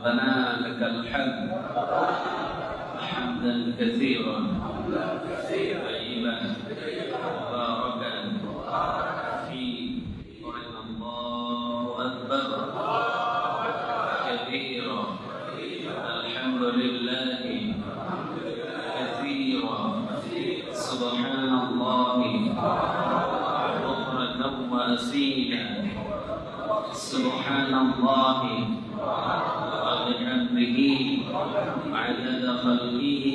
ربنا لك الحمد حمدا كثيرا طيبا مباركا فيه الله أكبر كثيرا الحمد لله كثيرا سبحان الله بكرة وأصيلا سبحان الله وبحمده عدد خلقه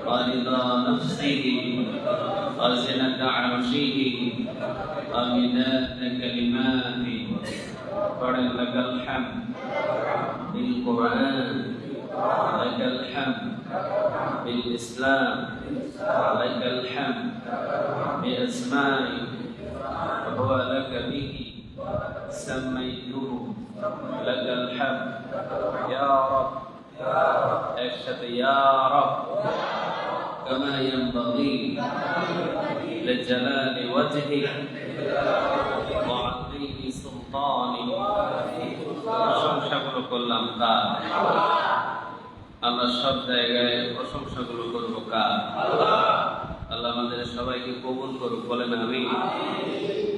ورضا نفسه وزنة عرشه ومداد كلماته ولك الحمد بالقرآن لك الحمد بالإسلام لك الحمد بأسمائه وهو لك به سميته لك الحمد يا رب أشهد يا رب كما ينبغي لجلال وجهك وعظيم سلطانك প্রশংসাগুলো করলাম কার? আমরা সব জায়গায় প্রশংসাগুলো করবো কার? আল্লাহ আমাদের সবাইকে কবুল করুক, বলেন আমিন।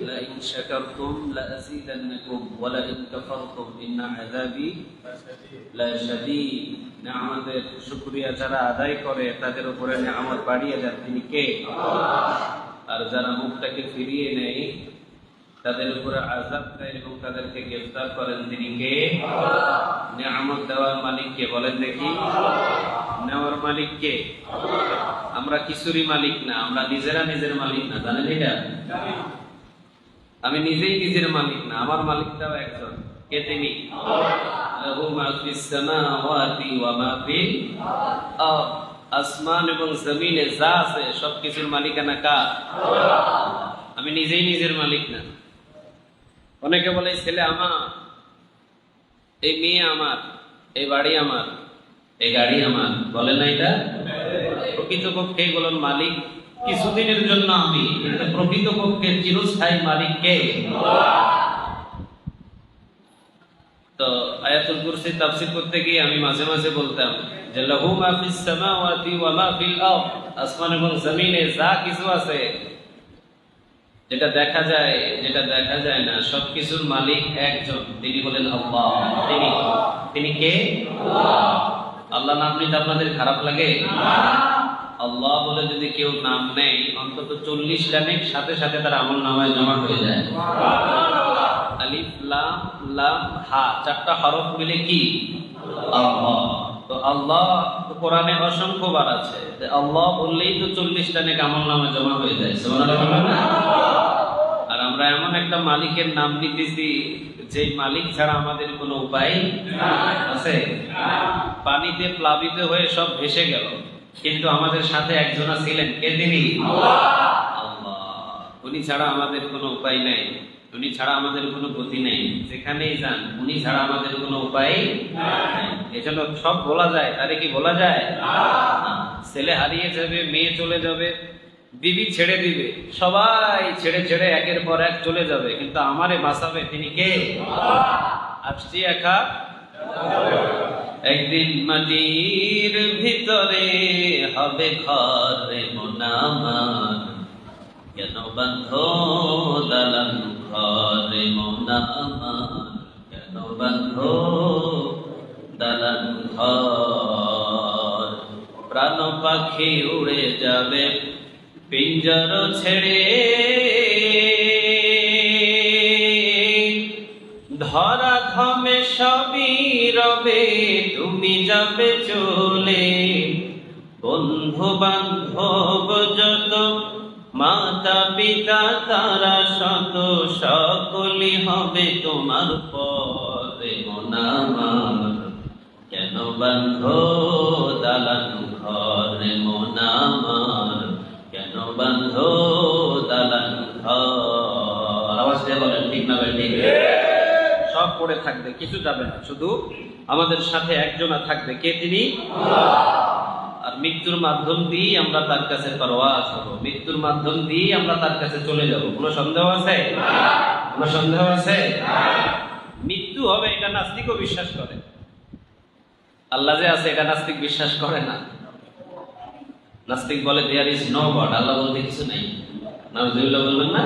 لئن شكرتم لأزيدنكم ولئن كفرتم إن عذابي لشديد। নিয়ামতের শুকরিয়া যারা আদায় করে তাদের উপরে নিয়ামত বাড়িয়ে দেন তিনি কে? আর যারা মুখটাকে ফিরিয়ে নেয় তাদের উপরে আযাব দেয় এবং তাদেরকে গ্রেফতার করেন তিনি কে? নিয়ামত দেওয়ার মালিক কে? বলেন দেখি। নেওয়ার মালিক কে? আমরা কিছুরই মালিক না, আমরা নিজেরা নিজের মালিক না, জানেন এটা? আমি নিজেই নিজের মালিক না, আমার মালিকটাও একজন, কে তিনি? লাহু মা ফিস সামাওয়াতি ওয়া মা ফিল আরদ। আসমান এবং জমিনে যা আছে সবকিছুর মালিকানা কার? আমি নিজেই নিজের মালিক না। অনেকে বলে ছেলে আমার, এই মেয়ে আমার, এই বাড়ি আমার, এই গাড়ি আমার, বলে না এটা? প্রকৃতপক্ষে এগুলোর মালিক কিছুদিনের জন্য আমি, কিন্তু প্রকৃতপক্ষে চিরস্থায়ী মালিক কে? তো আয়াতুল কুরসি তাফসীর করতে গিয়ে আমি মাঝে মাঝে বলতাম যে লাহু মা ফিস সামাওয়াতি ওয়া মা ফিল আরদ। আসমান এবং জমিনে যা কিছু আছে, যেটা দেখা যায় যেটা দেখা যায় না, সবকিছুর মালিক একজন, তিনি হলেন আল্লাহ। তিনি কে? আল্লাহ নাম নিতে আপনাদের খারাপ লাগে? আল্লাহ বলে যদি কেউ নাম নেয় অন্তত 40 লাইনের সাথে সাথে তার আমলনামায় জমা হয়ে যায়। আলিফ লাম লাম হা, 4টা হরফ মিলে কি? আল্লাহ। তো আল্লাহ কোরআনে অসংখ্য বার আছে, আল্লাহ বললেই তো 40 লাইনের আমলনামায় জমা হয়ে যায়। সুবহানাল্লাহ। আর আমরা এমন একটা মালিকের নাম দিতেছি যে মালিক ছাড়া আমাদের কোনো উপায় আছে? পানিতে প্লাবিত হয়ে সব ভেসে গেল, কিন্তু আমাদের সাথে একজন ছিলেন, কে তিনি? আল্লাহ। উনি ছাড়া আমাদের কোনো উপায় নাই, উনি ছাড়া আমাদের কোনো গতি নেই, যেখানেই যান উনি ছাড়া আমাদের কোনো উপায় নাই। এজন্য সব বলা যায়, তারে কি বলা যায়? ছেলে হারিয়ে যাবে, মেয়ে চলে যাবে, বিবি ছেড়ে দিবে, সবাই ছেড়ে ছেড়ে একের পর এক চলে যাবে, কিন্তু আমারে বাঁচাবে তিনি কে? আসছি একা। একদিন মাটির ভিতরে হবে ঘর রে মন আমার, কেন বাঁধো দালান ঘর রে মন আমার, কেন বাঁধো দালান ঘর। প্রাণ পাখি উড়ে যাবে পিঞ্জর ছেড়ে, ধরা ধমে সবই রবে তুমি যাবে চলে। বন্ধু বান্ধব যত, মাতা পিতা তারা শত, সকলই হবে তোমার পরে মন আমার, কেন বাঁধো দালান ঘরে মন আমার, কেন বাঁধো দালান ঘর। আওয়াজ দিয়ে বলেন ঠিক না ভাই? ঠিক। সব পড়ে থাকবে, কিছু যাবে না, শুধু আমাদের সাথে একজনা থাকবে, কে তিনি? আর মৃত্যুর মাধ্যম দিয়ে আমরা তার কাছে পরওয়াজ হব, মৃত্যুর মাধ্যম দিয়ে আমরা তার কাছে চলে যাব। কোনো সন্দেহ আছে? কোনো সন্দেহ আছে? মৃত্যু হবে এটা নাস্তিকও বিশ্বাস করে, আল্লাহ যে আছে এটা নাস্তিক বিশ্বাস করে না। নাস্তিক বলে দেয়ার ইজ নো গড, আল্লাহ বলতে কিছু নাই। নাউজুবিল্লাহ বলবেন না?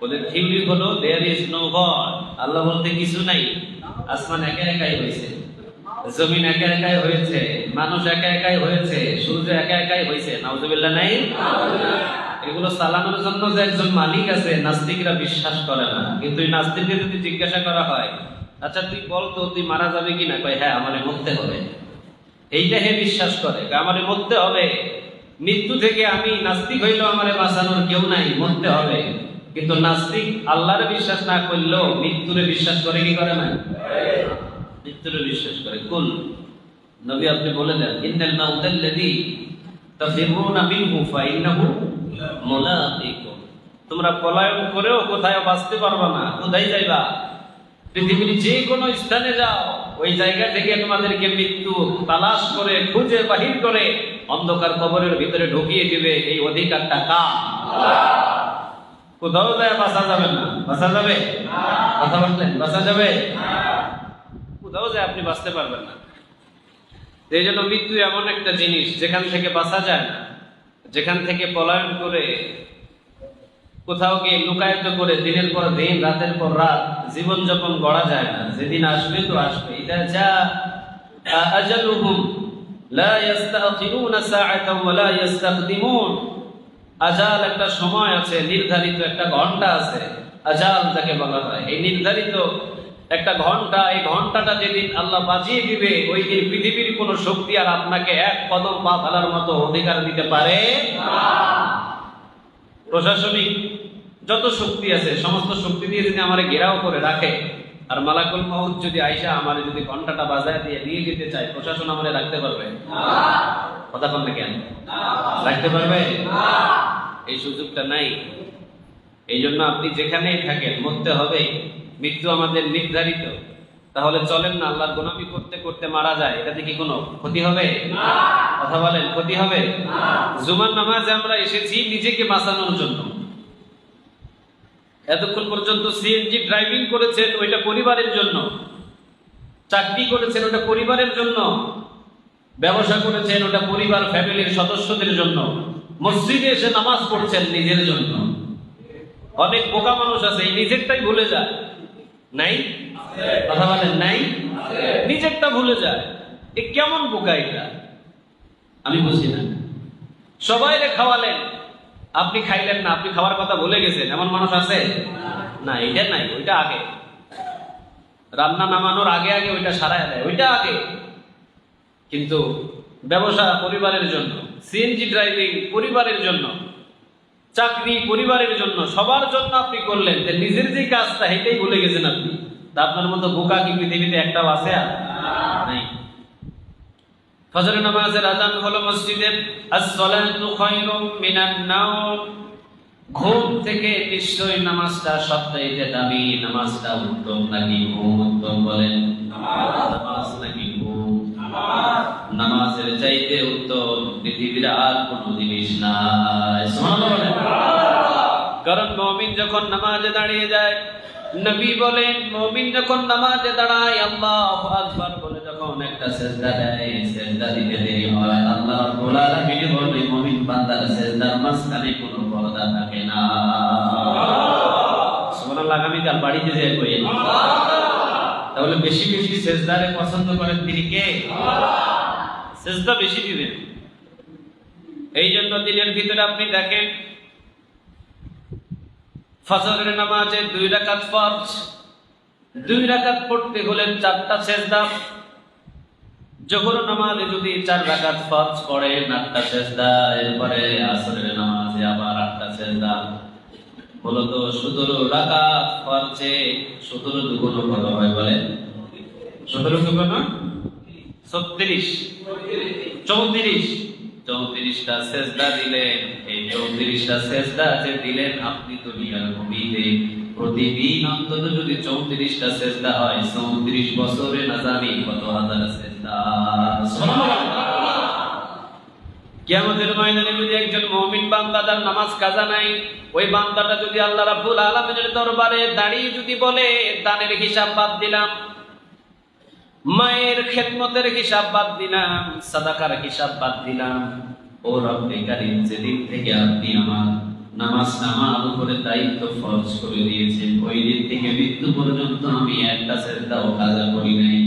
ওদের থিওরি হলো দেয়ার ইজ নো গড, আল্লাহ বলতে কিছু নাই। আসমান একা একাই হয়েছে, জমিন একা একাই হয়েছে, মানুষ একা একাই হয়েছে, সূর্য একা একাই হয়েছে। নাউজুবিল্লাহ নাই? এগুলো চালানোর জন্য যে একজন মালিক আছে, নাস্তিকরা বিশ্বাস করে না। কিন্তু এই নাস্তিককে যদি জিজ্ঞাসা করা হয়, আচ্ছা তুই বল তো তুই মারা যাবে কিনা, কয় হ্যাঁ আমারে মরতে হবে। এইটা হে বিশ্বাস করে, আমারে মরতে হবে। মৃত্যু থেকে আমি নাস্তিক হইলেও আমারে বাঁচানোর কেউ নাই, মরতে হবে। কিন্তু নাস্তিক আল্লাহরে বিশ্বাস না করলেও মৃত্যুরে বিশ্বাস করে কি করে না? মৃত্যুরে বিশ্বাস করে। কুল নবী আপনি বলে দেন, ইন্নাল মাউতাল্লাযী তাফিরুনা মিনহু ফাইন্নাহু মুলাকিকুম। তোমরা পলায়ন করেও কোথাও বাঁচতে পারবা না। কোথায় যাইবা? পৃথিবীর যে কোনো স্থানে যাও, ওই জায়গা থেকে তোমাদেরকে মৃত্যু তালাশ করে খুঁজে বাহির করে অন্ধকার কবরের ভিতরে ঢুকিয়ে দিবে। এই অধিকারটা কার? কোথাও যায় বাঁচা যাবে না। বাঁচা যাবে? কথা বললেন বাঁচা যাবে? কোথাও যায় আপনি বাঁচতে পারবেন না। এই জন্য মৃত্যু এমন একটা জিনিস যেখান থেকে বাঁচা যায় না, যেখান থেকে পলায়ন করে কোথাও গিয়ে লুকায়িত করে দিনের পর দিন রাতের পর রাত জীবন যাপন গড়া যায় না। যেদিন আসবে তো আসবে। ইদা জা আজালুহুম লা ইস্তাখিরুনা সাআতাও ওয়া লা ইস্তাকদিমুন। আজাল একটা সময় আছে, নির্ধারিত একটা ঘন্টা আছে, আজাল যাকে বলা হয়। এই নির্ধারিত একটা ঘন্টা, এই ঘন্টাটা যেদিন আল্লাহ বাজিয়ে দিবে, ওই দিন পৃথিবীর কোন শক্তি আর আপনাকে এক কদম পা ফেলার মতো অধিকার দিতে পারে না। প্রশাসনিক যত শক্তি আছে সমস্ত শক্তি দিয়ে যদি আমারে ঘেরাও করে রাখে, আর মালাকুল মউত যদি আইসা আমারে যদি ঘন্টাটা বাজায় দিয়ে নিয়ে যেতে চায়, প্রশাসন আমারে রাখতে পারবে না? কথা বললে কেন? রাখতে পারবে না। এই সুযোগটা নাই। এই জন্য আপনি যেখানেই থাকেন মরতে হবে। মৃত্যু আমাদের নির্ধারিত। তাহলে চলেন না আল্লাহর গোলামি করতে করতে মারা যায়, এটাতে কি কোনো ক্ষতি হবে? কথা বলেন, ক্ষতি হবে? জুমার নামাজে আমরা এসেছি নিজেকে বাঁচানোর জন্য। এতক্ষণ পর্যন্ত সিএনজি ড্রাইভিং করেছেন, ওইটা পরিবারের জন্য। চাকরি করেছেন, ওটা পরিবারের জন্য। ব্যবসা করেছেন, ওটা পরিবার ফ্যামিলির সদস্যদের জন্য। মসজিদে এসে নামাজ পড়ছেন নিজের জন্য। অনেক বোকা মানুষ আছে, এই নিজেরটাই ভুলে যায়। নাই? কথা বলেন নাই? নিজেরটা ভুলে যায়। এ কেমন বোকা এটা? আমি বুঝি না। সবাইরে খাওয়ালেন, আপনি খাইলেন না, আপনি খাওয়ার কথা ভুলে গেছেন, এমন মানুষ আছে না? এটা নাই, ওইটা আগে। রান্না নামানোর আগে আগে ওইটা সারায় দেয়, ওইটা আগে। কিন্তু ব্যবসা পরিবারের জন্য, সিএনজি ড্রাইভিং পরিবারের জন্য, চাকরি পরিবারের জন্য, সবার জন্য আপনি করলেন। নিজের যে কাজটা এটাই ভুলে গেছেন আপনি। তা আপনার মতো বোকা কি পৃথিবীতে একটাও আছে? আর নাই। ফজরের নামাজের আযান হলো মসজিদে, আস-সালাতু খায়রুম মিনান নাওম। ঘুম থেকে নিশ্চয়ই নামাজটা সবচাইতে দামি। নামাজটা উত্তম নাকি ঘুম উত্তম? বলেন। নামাজ নাকি ঘুম? নামাজের চাইতে উত্তম পৃথিবীর আর কোনো জিনিস নাই। সুবহানাল্লাহ বলেন। কারণ মুমিন যখন নামাজে দাঁড়িয়ে যায়, নবী বলেন মুমিন যখন নামাজে দাঁড়ায় আল্লাহু আকবার বলে যখন একটা সিজদা দেয়, সিজদা দিতে দেরি হয়, আল্লাহ রাব্বুল আলামিন বলেন মুমিন বান্দার সিজদার মাঝখানে কোনো পর্দা থাকে না। সুবহানাল্লাহ। আগামীকাল বাড়িতে যাই কই। তাহলে বেশি বেশি সিজদারে পছন্দ করেন তিনি কে? সিজদা বেশি দিবেন। এই জন্য দিনের ভিতরে আপনি দেখেন ফজরের নামাজে 2 রাকাত ফরজ। 2 রাকাত পড়তে হলে 4টা সিজদা। যোহর নামাজে যদি 4 রাকাত ফরজ পড়েন 8টা সিজদা, এরপরে আসরের নামাজে আবার 8টা সিজদা। মূলত 17 রাকাত ফরজে 17 দুগুণ কত হয় বলেন? 17 দুগুণ 36, 34টা সিজদা দিলেন। এই 34টা সিজদা যে দিলেন আপনি দুনিয়ার ভূমিতে প্রতিদিন অন্তত যদি 34টা সিজদা হয়, 34 বছরে না জানি কত হাজার সিজদা। সুবহানাল্লাহ। কিয়ামতের ময়দানে যদি একজন মুমিন বান্দা যার নামাজ কাজা নাই, ওই বান্দাটা যদি আল্লাহ রাব্বুল আলামিনের দরবারে দাঁড়িয়ে যদি বলে দানের হিসাব বাদ দিলাম, মায়ের খেদমতের হিসাব বাদ দিলাম, সাদাকার হিসাব বাদ দিলাম। ও রব্বে কারীম, যেদিন থেকে আপনি আমার নামাজটা আমার উপরে দায়িত্ব ফরজ করে দিয়েছেন, ওই দিন থেকে মৃত্যু পর্যন্ত আমি একটা সেজদাও কাজা করি নাই।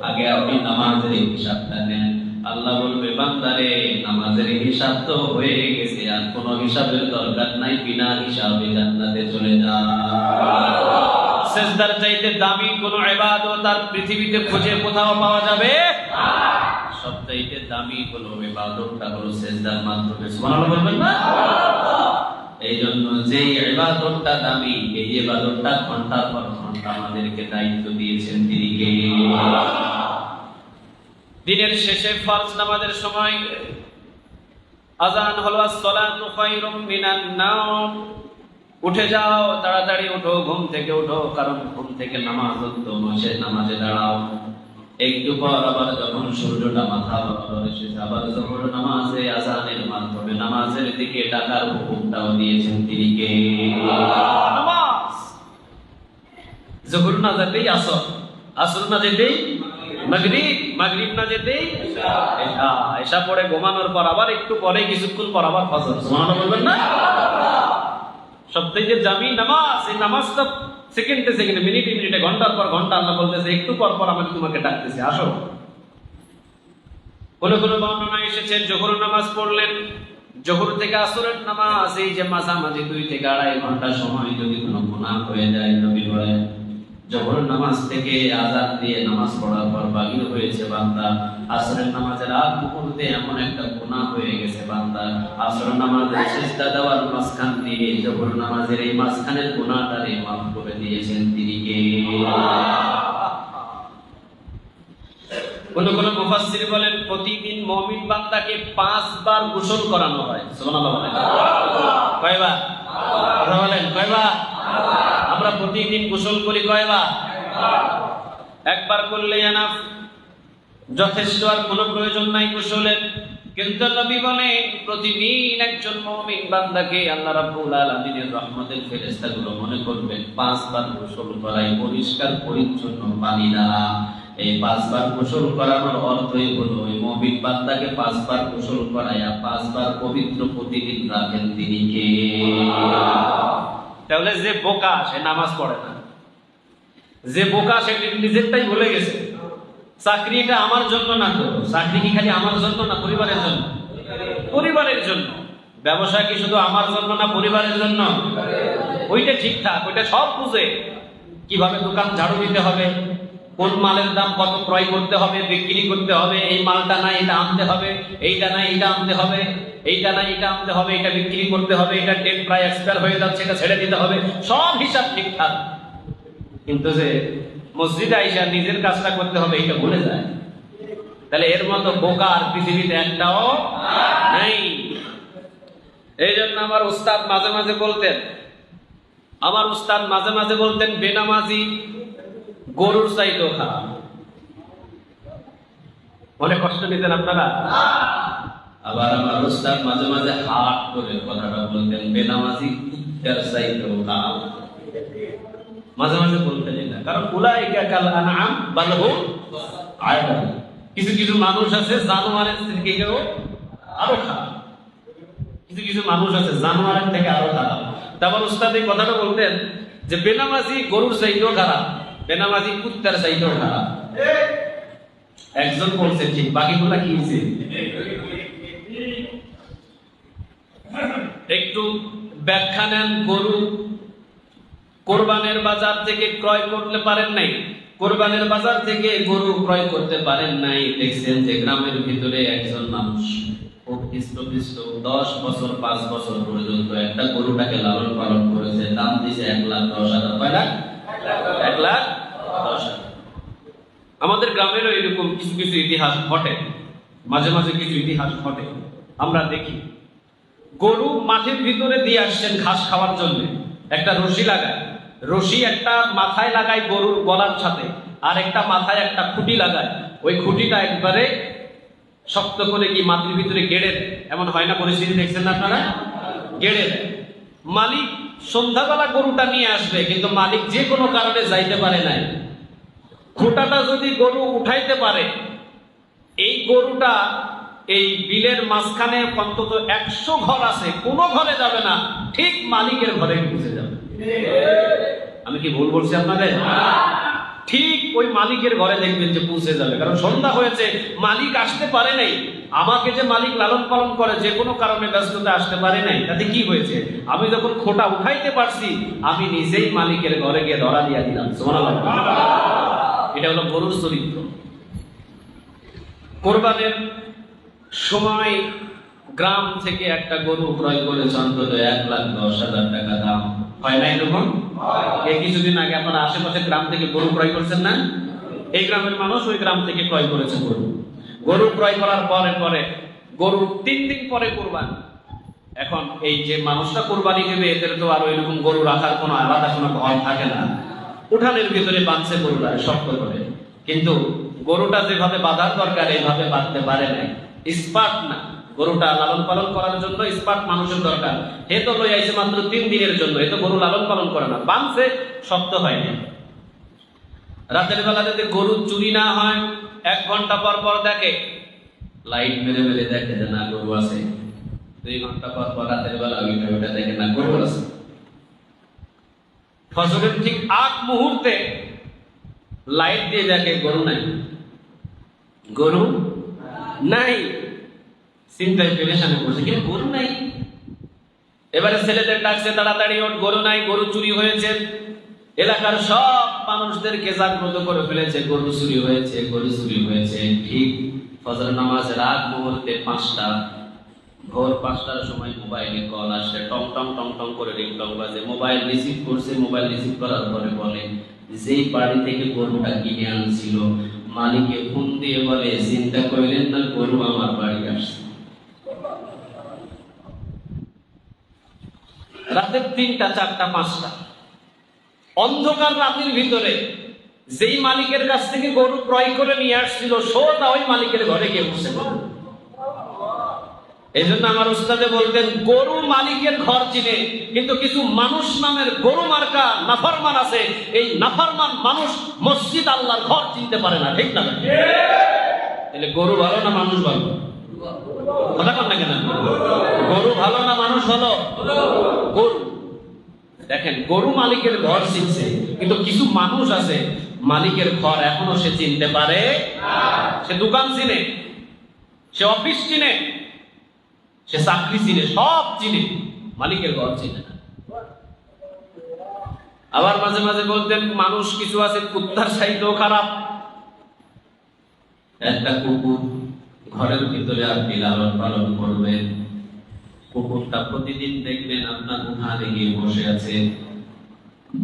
আগে আপনি নামাজের হিসাবটা নেন। আল্লাহ বলবে, বান্দারে, নামাজের হিসাব তো হয়ে গেছে, আর কোনো হিসাবের দরকার নাই, বিনা হিসাবে জান্নাতে চলে যা। সেজদার চাইতে দামি কোন ইবাদত আর পৃথিবীতে খুঁজে কোথাও পাওয়া যাবে না। সবচাইতে দামি হলো ইবাদতটা হলো সেজদার মাধ্যমে। সুবহানাল্লাহ বলবেন না? এই জন্য যে ইবাদতটা দামি, এই ইবাদতটা ঘন্টার পর ঘন্টা আমাদেরকে দায়িত্ব দিয়েছেন তিনি কে? দিনের শেষে ফরজ নামাজের সময় আযান হলো, as-সালাতু খায়রুম মিনান নাওম। উঠে যাও, তাড়াতাড়ি ওঠো, ঘুম থেকে ওঠো, কারণ ঘুম থেকে নামাজ উত্তম, সে নামাজে দাঁড়াও। একটু পর আবার যখন সূর্যটা মাথা বরাবর এসেছে, আবার যখন নামাজে আযানের মাধ্যমে নামাজের দিকে ডাকার হুকুমটাও দিয়েছেন তিনি কে? নামাজ। যখন না যেতেই আসর, আসর না যেতেই মাগরিব, মাগরিব না যেতেই এশা, এশা পড়ে ঘুমানোর পর আবার একটু পরে কিছুক্ষণ পর আবার ফজর। সুবহানাল্লাহ বলবেন না? সবথেকে দামি নামাজ। এই নামাজটা সেকেন্ডে সেকেন্ডে, মিনিটে মিনিটে, ঘন্টার পর ঘন্টা আল্লাহ বলতেছে, একটু পর পর আমি তোমাকে ডাকতেছি, আসো। কোন কোন বর্ণনা এসেছে যোহর নামাজ পড়লেন, যোহর থেকে আসরের নামাজ, এই যে মাঝামাঝি 2 থেকে 2.5 ঘন্টা সময় যদি কোনো গুনাহ হয়ে যায়, নবী বলেন যোহর নামাজ থেকে আযান দিয়ে নামাজ পড়ার পর বাগির হয়েছে বান্দা, আসরের নামাজের আগ মুহূর্তে এমন একটা গুনাহ হয়ে গেছে বান্দা, আসরের নামাজের সিজদা দেওয়ার মাঝখান দিয়ে যোহর নামাজের এই মাঝখানের গুনাহটারে মাফ করে দিয়েছেন তিনি কে? কোন কোন মুফাসসির বলেন প্রতিদিন মুমিন বান্দাকে 5 বার গোসল করানো হয়। সুবহানাল্লাহ বলেন। কয়বার? কথা বলেন, কয়বার? আমরা প্রতিদিন গোসল করি কয়বার? একবার করলে এনাফ, যথেষ্ট, আর কোনো প্রয়োজন নাই গোসলের। কিন্তু নবী বলেন প্রতিদিন একজন মুমিন বান্দাকে আল্লাহ রাব্বুল আলামিনের রহমতের ফেরেশতাগুলো মনে করবেন 5 বার গোসল করাই, পরিষ্কার পরিচ্ছন্ন পানি দ্বারা। এই 5 বার গোসল করানোর অর্থই হলো ওই মুমিন বান্দাকে 5 বার গোসল করায়া 5 বার পবিত্র প্রতিদিন রাখেন তিনি কে? তাহলে যে বোকা সে নামাজ পড়ে না, যে বোকা সে নিজেরটাই ভুলে গেছে। চাকরিটা আমার জন্য না, তো চাকরি কি খালি আমার জন্য না পরিবারের জন্য? পরিবারের জন্য। ব্যবসা কি শুধু আমার জন্য না পরিবারের জন্য? ওইটা ঠিকঠাক, ওইটা সব বুঝে, কিভাবে দোকান ঝাড়ু দিতে হবে, কোন মালের দাম কত ক্রয় করতে হবে, বিক্রি করতে হবে, এই মালটা না এটা আনতে হবে, এইটা না এটা আনতে হবে, এইটা না এটা আনতে হবে, এটা বিক্রি করতে হবে, এটা ডেট প্রায় এক্সপায়ার হয়ে যাচ্ছে, এটা ছেড়ে দিতে হবে, সব হিসাব ঠিকঠাক। কিন্তু যে মসজিদে আইসা নিজের কাজটা করতে হবে এটা ভুলে যায়। তাহলে এর মতো বোকা আর পৃথিবীতে একটাও নাই। এই জন্য আমার উস্তাদ মাঝে মাঝে বলতেন, বেনামাজি গরুর চাইতেও খারাপ। অনেক কষ্ট নিতেন আপনারা। আবার আমার উস্তাদ মাঝে মাঝে হাট করে কথাটা বলতেন, বেনামাজি কুত্তার চাইতেও খারাপ। মাঝে মাঝে বলতেন না, কারণ উলাইকা কাল আনআম বাল হুম আযাল। কিছু কিছু মানুষ আছে জানোয়ারের থেকেও আরো খারাপ, কিছু কিছু মানুষ আছে জানোয়ারের থেকে আরো খারাপ। তারপর উস্তাদ এই কথাটা বলতেন যে বেনামাজি গরুর চাইতেও খারাপ, বেনামাজি কুত্তার চাইতেও খারাপ। একজন বলছেন ঠিক, বাকিগুলা কি হয়েছে? একটু ব্যাখ্যা নেন। গরু কোরবানের বাজার থেকে ক্রয় করতে পারেন নাই, কোরবানের বাজার থেকে গরু ক্রয় করতে পারেন নাই। দেখছেন যে গ্রামের ভিতরে একজন মানুষ খুব হৃষ্টপুষ্ট 10 বছর 5 বছর পর্যন্ত একটা গরুটাকে লালন পালন করেছে, দাম দিয়েছে 1,10,000। কয় লাখ? 1,10,000। আমাদের গ্রামেরও এরকম কিছু কিছু ইতিহাস ঘটে, মাঝে মাঝে কিছু ইতিহাস ঘটে। আমরা দেখি গরু মাঠের ভিতরে দিয়ে আসছেন ঘাস খাওয়ার জন্য, একটা রশি লাগায়, রশি একটা মাথায় লাগায় গরুর গলার সাথে, আর একটা মাথায় একটা খুঁটি লাগায়। ওই খুঁটিটা একবারে শক্ত করে কি মাটির ভিতরে গেড়ে দেয়। এমন হয় না পরিস্থিতি, দেখছেন না আপনারা? গেড়ে দেয়। মালিক সন্ধ্যাবেলা গরুটা নিয়ে আসবে, কিন্তু মালিক যে কোনো কারণে যাইতে পারে নাই। খোটাটা যদি গরু উঠাইতে পারে, এই গরুটা এই বিলের মাঝখানে অন্তত 100 ঘর আছে, কোনো ঘরে যাবে না, ঠিক মালিকের ঘরে পৌঁছে যাবে। আমি কি ভুল বলছি আপনাদের? ঠিক ওই মালিকের ঘরে দেখবেন যে পৌঁছে যাবে। কারণ সন্ধ্যা হয়েছে, মালিক আসতে পারে নাই, আমাকে যে মালিক লালন পালন করে যে কোনো কারণে ব্যস্ততা আসতে পারে নাই, তাতে কি হয়েছে, আমি যখন খোটা উঠাইতে পারছি, আমি নিজেই মালিকের ঘরে গিয়ে ধরা দিয়া দিলাম। সুবহানাল্লাহ। এটা হলো গরুর চরিত্র। কোরবানের সময় গ্রাম থেকে একটা গরু ক্রয় করেছে অন্তত 1,10,000 টাকা দাম। হয় না এরকম? এই কিছুদিন আগে আপনারা আশেপাশে গ্রাম থেকে গরু ক্রয় করছেন না? এই গ্রামের মানুষ ওই গ্রাম থেকে ক্রয় করেছে গরু ক্রয় করার পরে গরু 3 দিন পরে কোরবান। এখন এই যে মানুষটা কোরবানি দেবে, এদের তো আর এরকম গরু রাখার কোনো আলাদা কোনো ঘর থাকে না, উঠানের ভিতরে বাঁধছে গরুটা শক্ত করে। কিন্তু গরুটা যেভাবে বাঁধার দরকার এইভাবে বাঁধতে পারে নাই, স্পার্ট না। গরুটা লালন পালন করার জন্য স্পার্ট মানুষের দরকার। হে তো লই আইছে মাত্র 3 দিনের জন্য, এ তো গরু লালন পালন করে না, বাঁধছে, শক্ত হয়নি। রাতের বেলা যদি গরু চুরি না হয়, 1 ঘন্টা পর পর দেখে, লাইট মেরে মেরে দেখে যে না গরু আছে। 2 ঘন্টা পর পর রাতের বেলা ওইটা দেখে না গরু আছে। ফজরের ঠিক আগ মুহূর্তে লাইট দিয়ে দেখে গরু নাই, গরু নাই। চিন্তায় পেরেশানে পড়ছে, কিন্তু গরু নাই। এবারে ছেলেদের ডাকছে, তাড়াতাড়ি ওঠ, গরু নাই, গরু চুরি হয়েছে। এলাকার সব মানুষদেরকে জাগ্রত করে ফেলেছে, গরু চুরি হয়েছে, গরু চুরি হয়েছে। ঠিক ফজর নামাজের আগ মুহূর্তে ভোর 5টার সময় মোবাইলে কল আসে, টং টং টং টং করে রিংটং বাজে। মোবাইল রিসিভ করছে, মোবাইল রিসিভ করার পরে বলে, যেই বাড়ি থেকে গরুটা কিনে আনছিল মালিককে ফোন দিয়ে বলে, চিন্তা করিলেন না, গরু আমার বাড়ি আসছে। রাতের 3টা, 4টা, 5টা, অন্ধকার রাতের ভিতরে যেই মালিকের কাছ থেকে গরু ক্রয় করে নিয়ে আসছিল, সোজা ওই মালিকের ঘরে গিয়ে বসে গেল। এই জন্য আমার উস্তাদে বলতেন, গরু মালিকের ঘর চিনে, কিন্তু কিছু মানুষ নামের গরু মার্কা নাফরমান আছে, এই নাফরমান মানুষ মসজিদ আল্লাহর ঘর চিনতে পারে না। ঠিক না? তাহলে গরু ভালো না মানুষ ভালো? কথা কন না কেন? গরু ভালো না মানুষ ভালো? গরু। দেখেন, গরু মালিকের ঘর চিনছে, কিন্তু কিছু মানুষ আছে মালিকের ঘর এখনো সে চিনতে পারে না। সে দোকান চিনে, সে অফিস চিনে, সে চাকরি চিনে, সব চিনে, মালিকের ঘর চিনে না। আবার মাঝে মাঝে বলতেন, মানুষ কিছু আছে কুত্তার চাইতেও খারাপ। একটা কুকুর ঘরের ভিতরে আপনি লালন পালন করবেন, কুকুরটা প্রতিদিন দেখবেন আপনার উঠানে গিয়ে বসে আছে,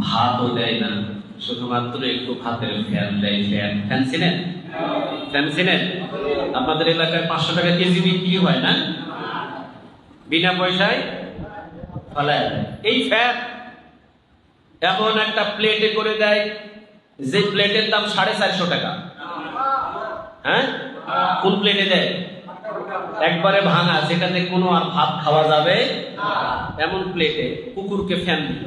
ভাতও দেয় না, শুধুমাত্র একটু ভাতের ফ্যান দেয়। ফ্যান চিনেন? ফ্যান চিনেন? আপনাদের এলাকায় 500 টাকা কেজি বিক্রি হয় না, বিনা পয়সায় ফলায়। এই ফ্যান এমন একটা প্লেটে করে দেয়, যে প্লেটের দাম 450 টাকা। হ্যাঁ, কোন প্লেটে দেয়? একবারে ভাঙা, যেটাতে কোনো আর ভাত খাওয়া যাবে না, এমন প্লেটে কুকুরকে ফ্যান দিল।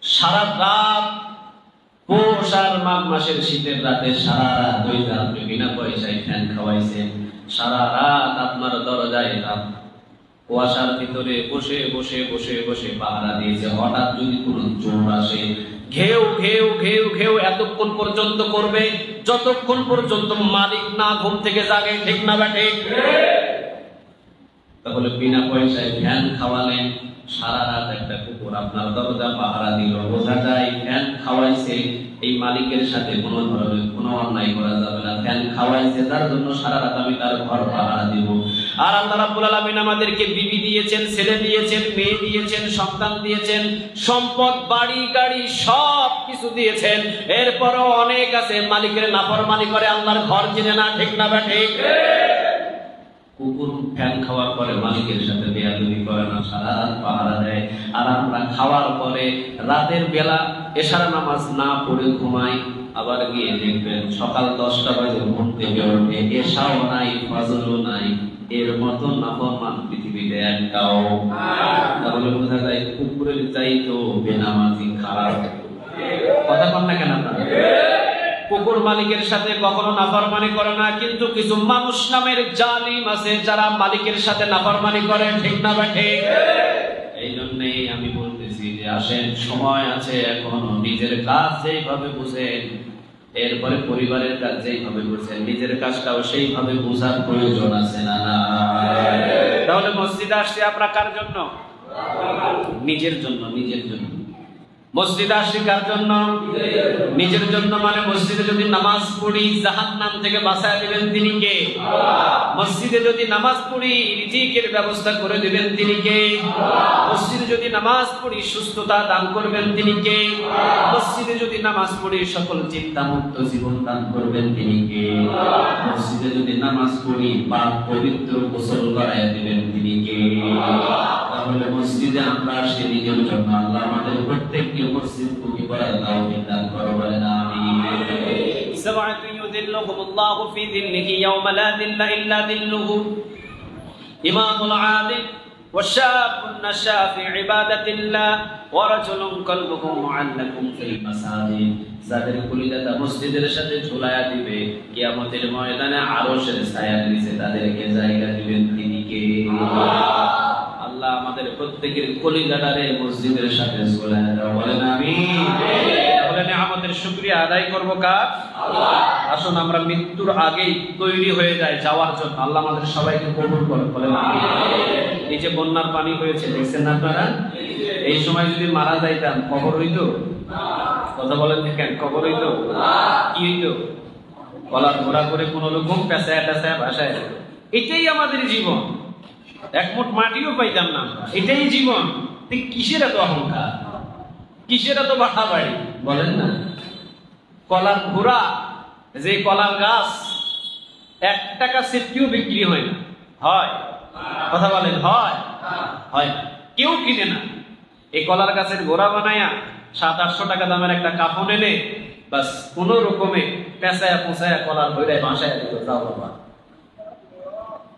সারা রাত, পৌষ আর মাঘ মাসের শীতের রাতে সারা রাত দইটা আপনি বিনা পয়সায় ফ্যান খাওয়াইছেন। সারা রাত আপনার দরজায় রাত কুয়াশার ভিতরে বসে বসে বসে বসে পাহারা দিয়েছে। হঠাৎ যদি কোনো চোর আসে, ঘেউ ঘেউ ঘেউ ঘেউ এতক্ষণ পর্যন্ত করবে যতক্ষণ পর্যন্ত মালিক না ঘুম থেকে জাগে। ঠিক না বেঠে? তাহলে বিনা পয়সায় ফ্যান খাওয়ালেন, সারা রাত একটা কুকুর আপনার দরজা পাহারা দিল। বোঝা যায় ফ্যান খাওয়াইছে, এই মালিকের সাথে কোনো ধরনের কোনো অন্যায় করা যাবে না। ফ্যান খাওয়াইছে, তার জন্য সারা রাত আমি তার ঘর পাহারা দিব। আর আল্লাহ রাব্বুল আলামিন আমাদেরকে বিবি দিয়েছেন, ছেলে দিয়েছেন, মেয়ে দিয়েছেন, সন্তান দিয়েছেন, সম্পদ, বাড়ি গাড়ি সব কিছু দিয়েছেন। এরপরও অনেক আছে মালিকের নাফরমানি করে, আল্লাহর ঘর চিনে না। ঠিক না ঠিক? কুকুর ফ্যান খাওয়ার পরে মালিকের সাথে বেয়াদবি করে না, সারা রাত পাহারা দেয়। আর আমরা খাওয়ার পরে রাতের বেলা এশার নামাজ না পড়ে ঘুমাই, আবার গিয়ে দেখবেন সকাল 10টা বাজে ঘুম থেকে ওঠে, এশাও নাই, ফজরও নাই। এর মতো নাফরমান পৃথিবীতে একটাও। তাহলে বোঝা যায় কুকুরের চাইতেও বেনামাজি খারাপ। কথা কন না কেন আপনারা? কুকুর মালিকের সাথে কখনো নাফরমানি করে না, কিন্তু কিছু মানুষ নামের জালিম আছে যারা মালিকের সাথে নাফরমানি করে, ঠিক না বেঠে? এই জন্যই আমি বলতেছি যে আসেন, সময় আছে এখনো, নিজের কাজ যেইভাবে বুঝেন, এরপরে পরিবারের কাজ যেইভাবে বুঝেন, নিজের কাজটাও সেইভাবে বোঝার প্রয়োজন আছে না? তাহলে মসজিদে আসছি আমরা কার জন্য? নিজের জন্য। নিজের জন্য মসজিদে আসি কার জন্য? নিজের জন্য। মানে মসজিদে যদি নামাজ পড়ি জাহান্নাম থেকে বাঁচায় দিবেন তিনি কে? মসজিদে যদি নামাজ পড়ি রিজিকের ব্যবস্থা করে দিবেন তিনি কে? মসজিদে যদি নামাজ পড়ি সুস্থতা দান করবেন তিনি কে? মসজিদে যদি নামাজ পড়ি সকল চিন্তা মুক্ত জীবন দান করবেন তিনি কে? মসজিদে যদি নামাজ পড়ি পাক পবিত্র গোসল করায় দিবেন তিনি কে? তাহলে মসজিদে আমরা আসি নিজের জন্য। আল্লাহ আমাদের প্রত্যেককে মসজিদ মুখী করার তৌফিক দান করুন, বলেন আমিন। সাবআতু ইউযিল্লুহুমুল্লাহু ফি যিল্লিহি ইয়াওমা লা যিল্লা ইল্লা যিল্লুহু, ইমামুল আদিল والشاب نشأ في عبادة الله ورجل قلبه معلق في المساجد। যাদের কলিজাটা মসজিদের সাথে ঝুলায়া দিবে, কিয়ামতের ময়দানে আরশের ছায়ার নিচে তাদেরকে জায়গা দিবেন তিনি কে? আল্লাহ আমাদের প্রত্যেকের কলিজাটারে মসজিদের সাথে ঝুলায়া দাও, বলেন আমিন। তাহলে নিয়ামতের শুকরিয়া আদায় করব কার? আল্লাহ। আসুন আমরা মৃত্যুর আগেই তৈরি হয়ে যাই যাওয়ার জন্য। আল্লাহ আমাদের সবাইকে কবুল করুন, বলেন আমিন। এই যে বন্যার পানি হয়েছে দেখছেন আপনারা, এই সময় যদি মারা যাইতাম কবর হইতো? কথা বলেন কেন? কবর হইতো? কি হইতো? গলা ঘোরা করে কোন রকম পেঁচায় টেঁচায় ভাসায়। এটাই আমাদের জীবন। এক মুঠ মাটিও পাইতাম না, এটাই জীবন। কিসের এত অহংকার, কিসের এত বাড়াবাড়ি বলেন না? কলার ঘোরা, যে কলার গাছ 1 টাকা সেটকিও বিক্রি হয় না, হয়? কথা বলেন, হয়? হয় না, কেউ কিনে না। এই কলার গাছের গোড়া বানায়া 700-800 টাকা দামের একটা কাফন এনে বাস কোন রকমে পেঁচায়া পোঁচায়া কলার ধরে ভাসায় দিল, যাও বাবা।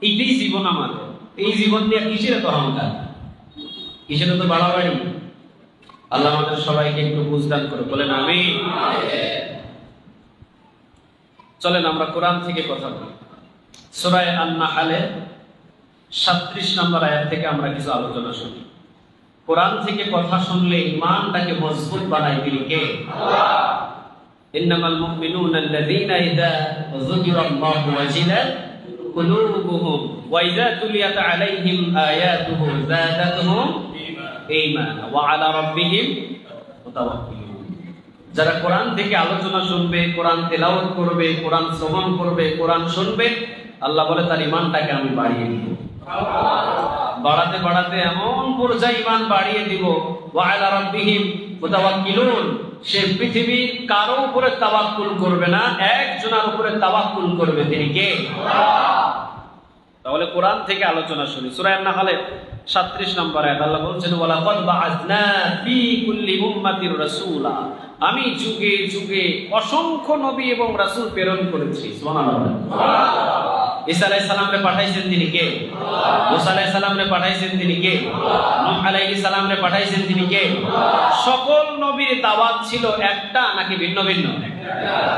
এইটাই জীবন আমাদের। এই জীবন দিয়ে কিসের এত অহংকার, কিসের এত বাড়াবাড়ি? আল্লাহ আমাদের সবাইকে একটু বুঝদান করে, বলেন আমিন। চলেন আমরা কোরআন থেকে কথা বলি। সূরা আন-নাহলের 37 নম্বর আয়াত থেকে আমরা কিছু আলোচনা শুনি। কোরআন থেকে কথা শুনলে ঈমানটাকে মজবুত বানায় দিল কে? আল্লাহ। ইন্নামাল মুমিনুনা আল্লাযীনা ইযা যুকিরাল্লাহু ওয়াজিলাত কুলুবুহুম ওয়া ইযা তুলিয়াত আলাইহিম আয়াতুহু যাদাতুহুম ঈমানা ওয়া আলা রাব্বিহিম মুতাওয়াক্কিলুন। যারা কোরআন থেকে আলোচনা শুনবে, কোরআন তেলাওয়াত করবে, কোরআন শ্রবণ করবে, কোরআন শুনবে, আল্লাহ বলে তার ঈমানটাকে আমি বাড়িয়ে দিব। বাড়াতে বাড়াতে এমন পর্যায়ে ঈমান বাড়িয়ে দিব, ওয়া আলা রাব্বিহিম মুতাওয়াক্কিলুন, সে পৃথিবীর কারো উপরে তাওয়াক্কুল করবে না, একজনের উপরে তাওয়াক্কুল করবে, তিনি কে? আল্লাহ। তাহলে কোরআন থেকে আলোচনা শুনি। সূরা আন-নাহলের 37 নম্বর আয়াত আল্লাহ বলছেন, ওয়ালাকাদ বাআসনা ফি কুল্লি উম্মাতির রাসূলা, আমি যুগে যুগে অসংখ্য নবী এবং রাসূল প্রেরণ করেছি। সুবহানাল্লাহ। ঈসা আলাইহিস সালামকে পাঠাইছেন তিনি কে? আল্লাহ। মুসা আলাইহিস সালামকে পাঠাইছেন তিনি কে? আল্লাহ। নূহ আলাইহিস সালামকে পাঠাইছেন তিনি কে? আল্লাহ। সকল নবীর দাওয়াত ছিল একটা নাকি ভিন্ন ভিন্ন?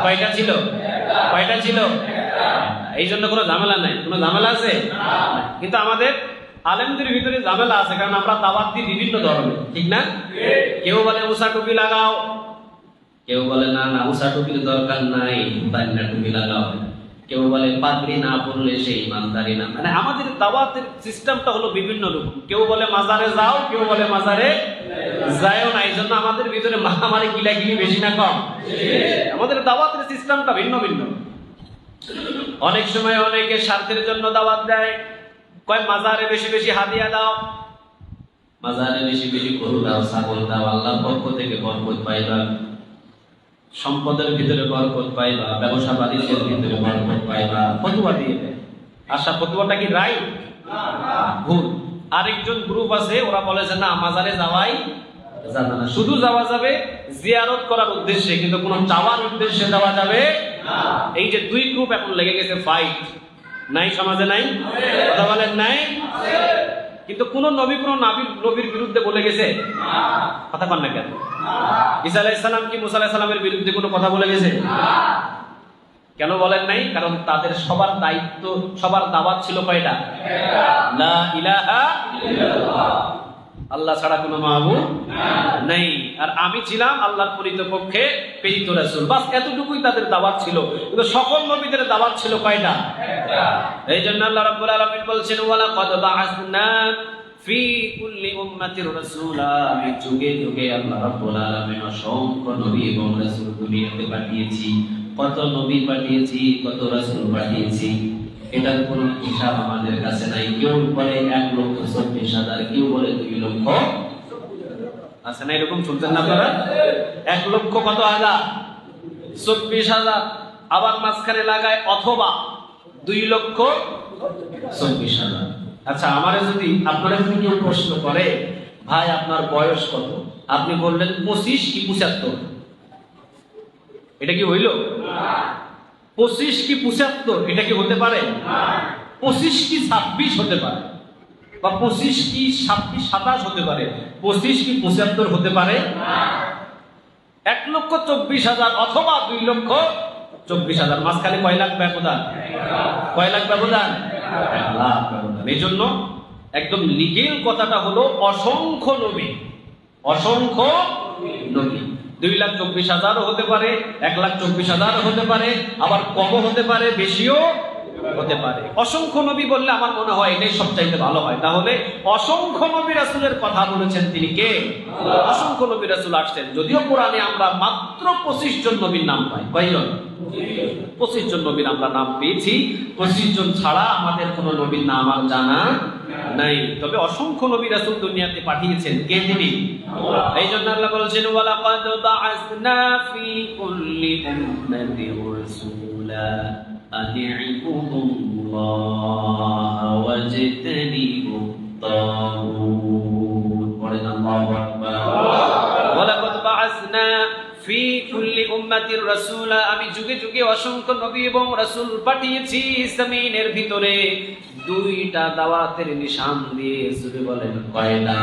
কয়টা ছিল? কয়টা ছিল? এই জন্য কোনো ঝামেলা নাই। কোনো ঝামেলা আছে? কিন্তু আমাদের আলেমদের ভিতরে ঝামেলা আছে, কারণ আমরা দাওয়াত দিই বিভিন্ন ধরনের, ঠিক না? কেউ বলে মুসা টুপি লাগাও, কেউ বলে না না মুসা টুপির দরকার নাই, বান্না টুপি লাগাও। কেউ বলে পাগড়ি না পরলে সেই ইমানদারি না। মানে আমাদের দাওয়াতের সিস্টেমটা হলো বিভিন্ন রকম। কেউ বলে মাজারে যাও, কেউ বলে মাজারে যাও না। এই জন্য আমাদের ভিতরে মারামারি কিলাকিলি বেশি না কম? আমাদের দাওয়াতের সিস্টেমটা ভিন্ন ভিন্ন। অনেক সময় অনেকে স্বার্থের জন্য দাওয়াত দেয়, কয় মাজারে বেশি বেশি হাদিয়া দাও, মাজারে বেশি বেশি গরু দাও, ছাগল দাও, আল্লাহর পক্ষ থেকে বরকত পাইবা, সম্পদের ভিতরে বরকত পাইবা, ব্যবসা বাণিজ্যের ভিতরে বরকত পাইবা, ফতোয়া দিয়ে দেয়। আশা ফতোয়াটা কি রাইট? ভুল। আরেকজন গ্রুপ আছে, ওরা বলে যে না মাজারে যাওয়াই যাবে না, শুধু যাওয়া যাবে জিয়ারত করার উদ্দেশ্যে, কিন্তু কোনো চাওয়ার উদ্দেশ্যে যাওয়া যাবে না। এই যে দুই গ্রুপ এখন লেগে গেছে, ফাইট নাই সমাজে? নাই? কথা বলেন নাই? কিন্তু কোন নবী কোন নবীর বিরুদ্ধে বলে গেছে? কথা কন না কেন? ঈসা আলাইহিস সালাম কি মুসা আলাইহিস সালামের বিরুদ্ধে কোনো কথা বলে গেছে? কেন বলেন নাই? কারণ তাদের সবার দায়িত্ব, সবার দাওয়াত ছিল কয়টা? লা ইলাহা ইল্লাল্লাহ, আল্লাহ ছাড়া কোনো মাবুদ নেই, আর আমি ছিলাম আল্লাহর পরিতপক্ষে প্রেরিত রাসূল। বাস এতটুকুই তাদের দাওয়াত ছিল। কিন্তু সকল নবীদের দাওয়াত ছিল কয়টা? এই জন্য আল্লাহ রাব্বুল আলামিন বলছেন ওয়ালা কদ বাআসনা ফি কুল্লি উম্মাতির রাসূলা, আমি যুগে যুগে আল্লাহ রাব্বুল আলামিন অসংখ্য নবী এবং রাসূল দুনিয়াতে পাঠিয়েছি। কত নবী পাঠিয়েছি, কত রাসূল পাঠিয়েছি, এটার কোন হিসাব আমাদের কাছে নাই। কেউ বলে 1,40,000, কেউ বলে 2 লক্ষ। আছে না এরকম? শুনছেন না আপনারা? 1 লক্ষ কত হাজার? 24,000। আবার মাঝখানে লাগায় অথবা 2,40,000। আচ্ছা, আমারে যদি আপনারা যদি কেউ প্রশ্ন করে ভাই আপনার বয়স কত, আপনি বললেন 25 কি 75, এটা কি হইল? 25 কি 75 এটা কি হতে পারে? 25 কি 26 হতে পারে, বা 25 কি 26, 27 হতে পারে। 25 কি 75 হতে পারে? 1,24,000 অথবা 2,40,000। মাঝখানে কয় লাখ ব্যবধান? কয় লাখ ব্যবধান? 1 লাখ ব্যবধান। এই জন্য একদম লিগেল কথাটা হলো অসংখ্য নবী, অসংখ্য নবী। 2,24,000 হতে পারে, 1,24,000 হতে পারে, আবার কমও হতে পারে, বেশিও হতে পারে। অসংখ্য নবী বললে আমার মনে হয় এটাই সবচাইতে ভালো হয়। তাহলে অসংখ্য নবী রাসূলের কথা বলেছেন তিনি কে? অসংখ্য নবী রাসূল আসছেন। যদিও কোরআনে আমরা মাত্র 25 জন নবীর নাম পাই। কয়জন? 25 জন নবীর আমরা নাম পেয়েছি। 25 জন ছাড়া আমাদের কোনো নবীর নাম আর জানা নাই। তবে অসংখ্য নবী রাসূল দুনিয়াতে পাঠিয়েছেন কে? তিনি। এই জন্য আল্লাহ বলেছেন ওয়ালাকাদ বাআসনা ফি কুল্লি উম্মাতিন রাসূলা আন ইউবুদুল্লাহ ওয়াজতানিবুত তাগুত। পড়েন আল্লাহু আকবার। ওয়ালাকাদ বাআসনা ফি কুল্লি উম্মাতির রাসূলা, আমি যুগে যুগে অসংখ্য নবী এবং রাসূল পাঠিয়েছি জমিনের ভিতরে 2টা দাওয়াতের নিশান দিয়ে। সুরে বলেন কয়টা?